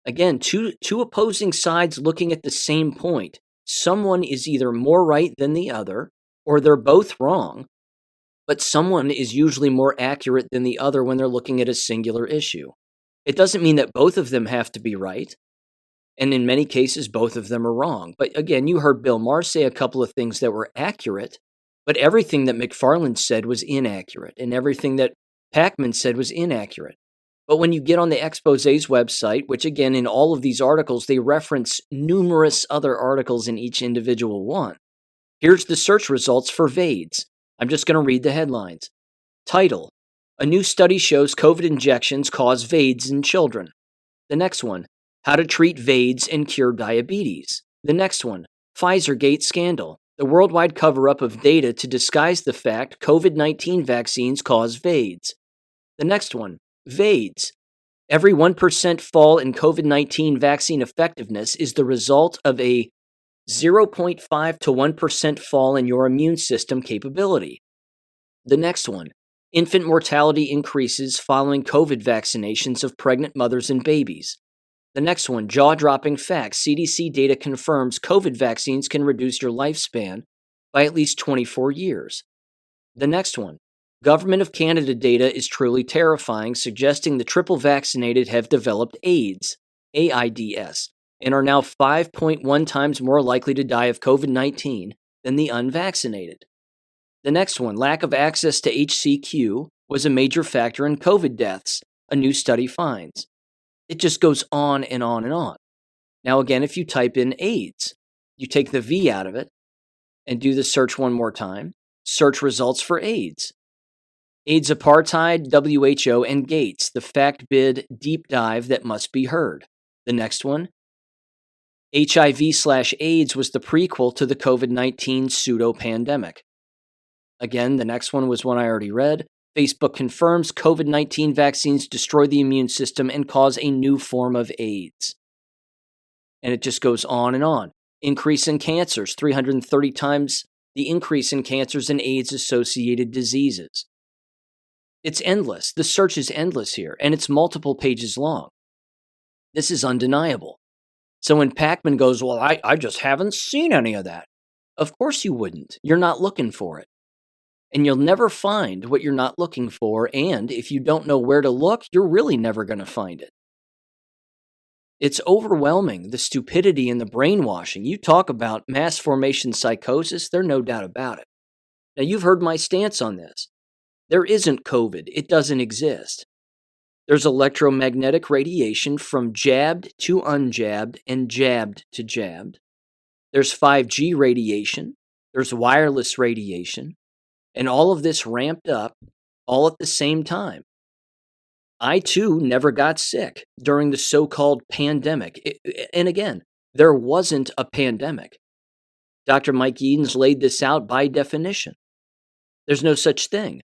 Again, two opposing sides looking at the same point. Someone is either more right than the other, or they're both wrong, but someone is usually more accurate than the other when they're looking at a singular issue. It doesn't mean that both of them have to be right, and in many cases, both of them are wrong. But again, you heard Bill Maher say a couple of things that were accurate, but everything that McFarland said was inaccurate, and everything that Packman said was inaccurate. But when you get on the exposé's website, which again, in all of these articles, they reference numerous other articles in each individual one. Here's the search results for VAIDS. I'm just going to read the headlines. Title: A new study shows COVID injections cause VAIDS in children. The next one: How to treat VAIDS and cure diabetes. The next one: Pfizer-Gate scandal. The worldwide cover-up of data to disguise the fact COVID-19 vaccines cause VAIDS. The next one: VAIDS. Every 1% fall in COVID-19 vaccine effectiveness is the result of a 0.5 to 1% fall in your immune system capability. The next one: Infant mortality increases following COVID vaccinations of pregnant mothers and babies. The next one: Jaw-dropping facts. CDC data confirms COVID vaccines can reduce your lifespan by at least 24 years. The next one: Government of Canada data is truly terrifying, suggesting the triple vaccinated have developed AIDS, AIDS, and are now 5.1 times more likely to die of COVID-19 than the unvaccinated. The next one: Lack of access to HCQ was a major factor in COVID deaths, a new study finds. It just goes on and on and on. Now again, if you type in AIDS, you take the V out of it and do the search one more time, search results for AIDS. AIDS apartheid, WHO, and Gates, the fact bid deep dive that must be heard. The next one: HIV/AIDS was the prequel to the COVID-19 pseudo-pandemic. Again, the next one was one I already read. Facebook confirms COVID-19 vaccines destroy the immune system and cause a new form of AIDS. And it just goes on and on. Increase in cancers, 330 times the increase in cancers and AIDS-associated diseases. It's endless. The search is endless here, and it's multiple pages long. This is undeniable. So when Packman goes, well, I just haven't seen any of that. Of course you wouldn't. You're not looking for it. And you'll never find what you're not looking for, and if you don't know where to look, you're really never going to find it. It's overwhelming, the stupidity and the brainwashing. You talk about mass formation psychosis, there's no doubt about it. Now, you've heard my stance on this. There isn't COVID. It doesn't exist. There's electromagnetic radiation from jabbed to unjabbed and jabbed to jabbed. There's 5G radiation. There's wireless radiation. And all of this ramped up all at the same time. I, too, never got sick during the so-called pandemic. And again, there wasn't a pandemic. Dr. Mike Edens laid this out by definition. There's no such thing.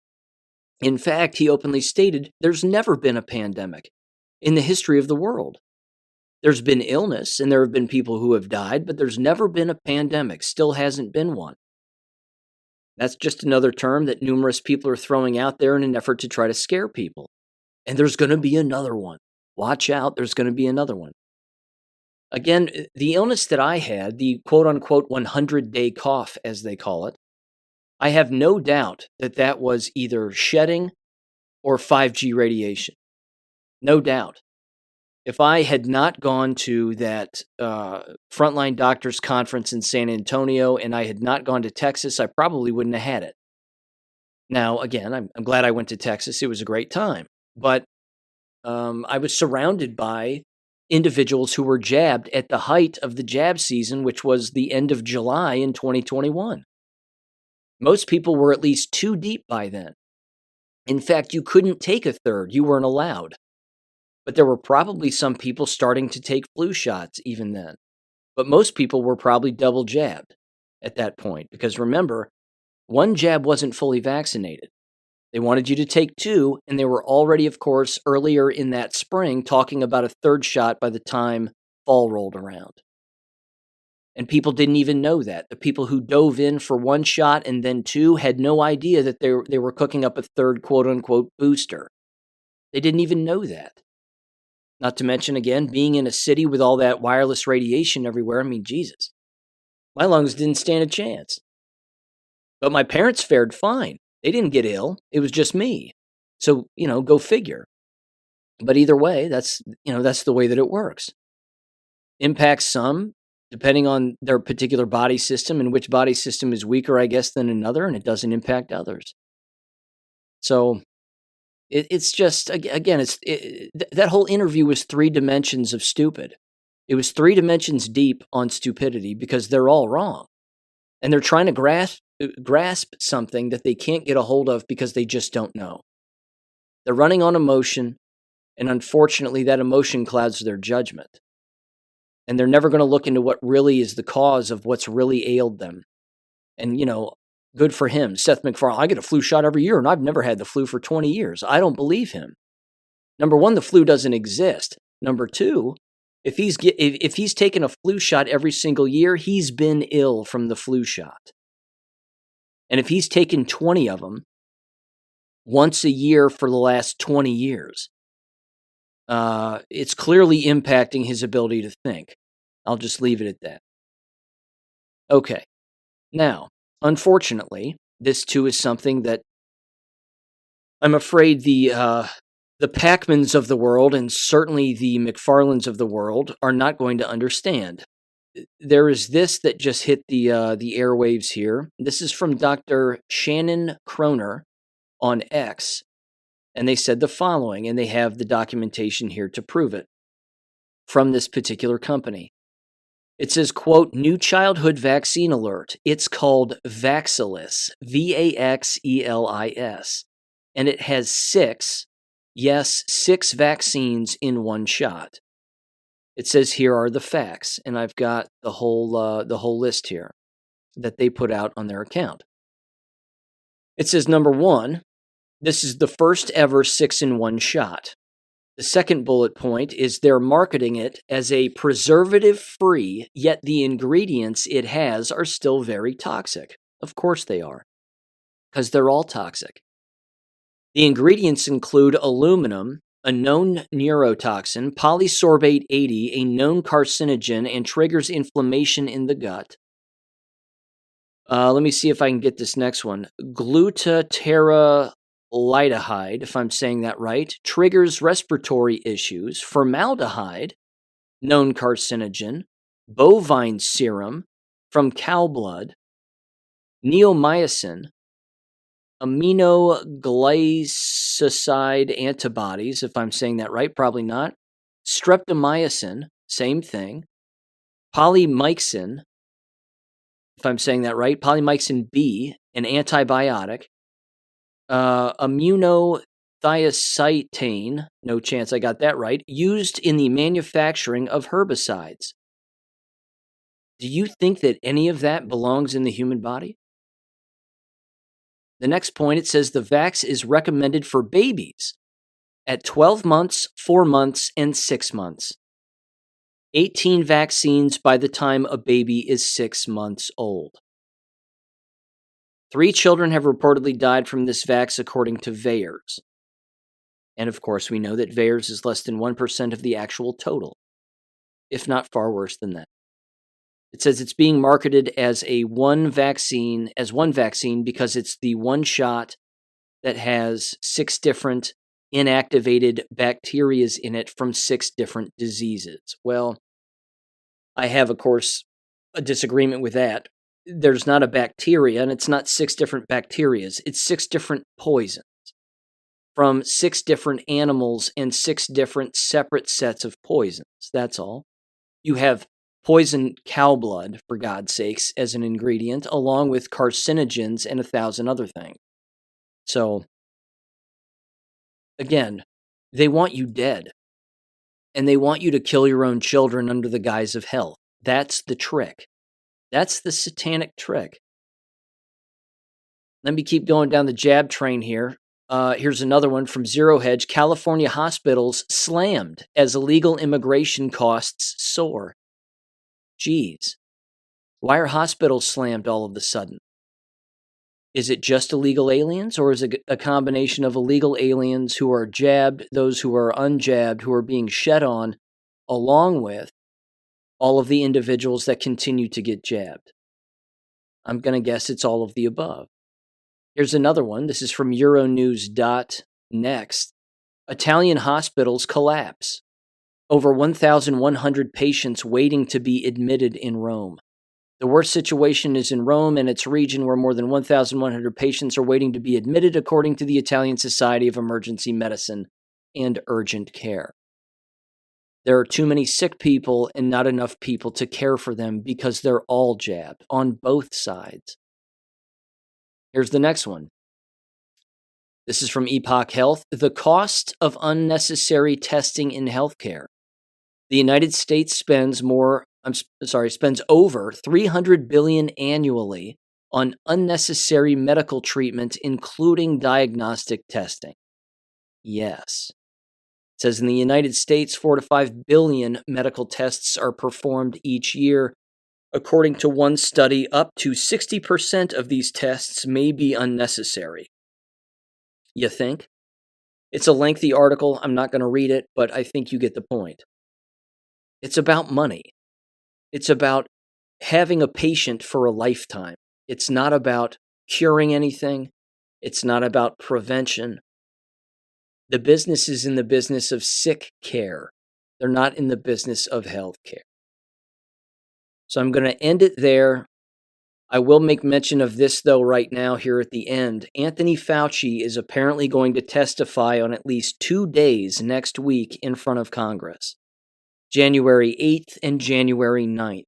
In fact, he openly stated there's never been a pandemic in the history of the world. There's been illness and there have been people who have died, but there's never been a pandemic, still hasn't been one. That's just another term that numerous people are throwing out there in an effort to try to scare people. And there's going to be another one. Watch out, there's going to be another one. Again, the illness that I had, the quote-unquote 100-day cough, as they call it, I have no doubt that that was either shedding or 5G radiation. No doubt. If I had not gone to that Frontline Doctors Conference in San Antonio and I had not gone to Texas, I probably wouldn't have had it. Now, again, I'm glad I went to Texas. It was a great time. But I was surrounded by individuals who were jabbed at the height of the jab season, which was the end of July in 2021. Most people were at least 2 deep by then. In fact, you couldn't take a third. You weren't allowed. But there were probably some people starting to take flu shots even then. But most people were probably double jabbed at that point. Because remember, 1 jab wasn't fully vaccinated. They wanted you to take 2, and they were already, of course, earlier in that spring talking about a 3rd shot by the time fall rolled around. And people didn't even know that. The people who dove in for one shot and then two had no idea that they were cooking up a third quote-unquote booster. They didn't even know that. Not to mention, again, being in a city with all that wireless radiation everywhere. I mean, Jesus. My lungs didn't stand a chance. But my parents fared fine. They didn't get ill. It was just me. So, go figure. But either way, that's the way that it works. Impacts some, depending on their particular body system, and which body system is weaker, I guess, than another, and it doesn't impact others. So it's just, again, that whole interview was 3 dimensions of stupid. It was 3 dimensions deep on stupidity because they're all wrong. And they're trying to grasp something that they can't get a hold of because they just don't know. They're running on emotion, and unfortunately, that emotion clouds their judgment. And they're never going to look into what really is the cause of what's really ailed them. And, good for him. Seth MacFarlane, I get a flu shot every year, and I've never had the flu for 20 years. I don't believe him. Number one, the flu doesn't exist. Number two, if he's taken a flu shot every single year, he's been ill from the flu shot. And if he's taken 20 of them once a year for the last 20 years, it's clearly impacting his ability to think. I'll just leave it at that. Okay. Now, unfortunately, this too is something that I'm afraid the Pacmans of the world, and certainly the McFarlanes of the world, are not going to understand. There is this that just hit the airwaves here. This is from Dr. Shannon Kroner on X, and they said the following, and they have the documentation here to prove it from this particular company. It says, quote, new childhood vaccine alert. It's called Vaxilis, Vaxelis, and it has 6 vaccines in one shot. It says here are the facts, and I've got the whole list here that they put out on their account. It says, number 1, this is the first ever 6-in-1 shot. The second bullet point is they're marketing it as a preservative-free, yet the ingredients it has are still very toxic. Of course they are, because they're all toxic. The ingredients include aluminum, a known neurotoxin, polysorbate 80, a known carcinogen, and triggers inflammation in the gut. Let me see if I can get this next one. Glutathione, if I'm saying that right, triggers respiratory issues. Formaldehyde, known carcinogen. Bovine serum from cow blood. Neomycin, aminoglycoside antibodies, if I'm saying that right, probably not. Streptomycin, same thing. Polymyxin, if I'm saying that right, polymyxin B, an antibiotic. Immunothiacetane, no chance I got that right, used in the manufacturing of herbicides. Do you think that any of that belongs in the human body? The next point, it says the vax is recommended for babies at 12 months, 4 months, and 6 months. 18 vaccines by the time a baby is 6 months old. 3 children have reportedly died from this vax, according to VAERS. And of course, we know that VAERS is less than 1% of the actual total, if not far worse than that. It says it's being marketed as one vaccine because it's the one shot that has 6 different inactivated bacteria in it from 6 different diseases. Well, I have, of course, a disagreement with that. There's not a bacteria, and it's not 6 different bacterias. It's 6 different poisons from 6 different animals and 6 different separate sets of poisons. That's all. You have poison cow blood, for God's sakes, as an ingredient, along with carcinogens and 1,000 other things. So, again, they want you dead. And they want you to kill your own children under the guise of health. That's the trick. That's the satanic trick. Let me keep going down the jab train here. Here's another one from Zero Hedge. California hospitals slammed as illegal immigration costs soar. Geez. Why are hospitals slammed all of a sudden? Is it just illegal aliens, or is it a combination of illegal aliens who are jabbed, those who are unjabbed, who are being shed on, along with all of the individuals that continue to get jabbed? I'm going to guess it's all of the above. Here's another one. This is from Euronews.next. Italian hospitals collapse. Over 1,100 patients waiting to be admitted in Rome. The worst situation is in Rome and its region, where more than 1,100 patients are waiting to be admitted, according to the Italian Society of Emergency Medicine and Urgent Care. There are too many sick people and not enough people to care for them because they're all jabbed on both sides. Here's the next one. This is from Epoch Health. The cost of unnecessary testing in healthcare. The United States spends over $300 billion annually on unnecessary medical treatment, including diagnostic testing. Yes. It says in the United States, 4 to 5 billion medical tests are performed each year. According to one study, up to 60% of these tests may be unnecessary. You think? It's a lengthy article. I'm not going to read it, but I think you get the point. It's about money. It's about having a patient for a lifetime. It's not about curing anything. It's not about prevention. The business is in the business of sick care. They're not in the business of health care. So I'm going to end it there. I will make mention of this, though, right now here at the end. Anthony Fauci is apparently going to testify on at least 2 days next week in front of Congress, January 8th and January 9th.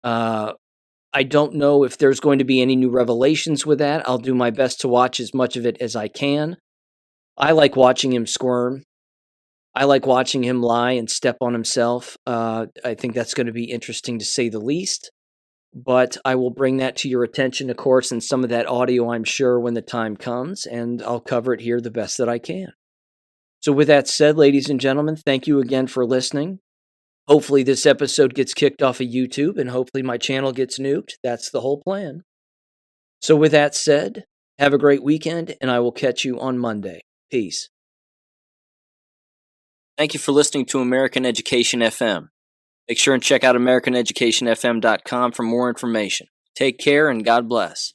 I don't know if there's going to be any new revelations with that. I'll do my best to watch as much of it as I can. I like watching him squirm. I like watching him lie and step on himself. I think that's going to be interesting, to say the least. But I will bring that to your attention, of course, and some of that audio, I'm sure, when the time comes, and I'll cover it here the best that I can. So with that said, ladies and gentlemen, thank you again for listening. Hopefully this episode gets kicked off of YouTube, and hopefully my channel gets nuked. That's the whole plan. So with that said, have a great weekend, and I will catch you on Monday. Peace. Thank you for listening to American Education FM. Make sure and check out AmericanEducationFM.com for more information. Take care and God bless.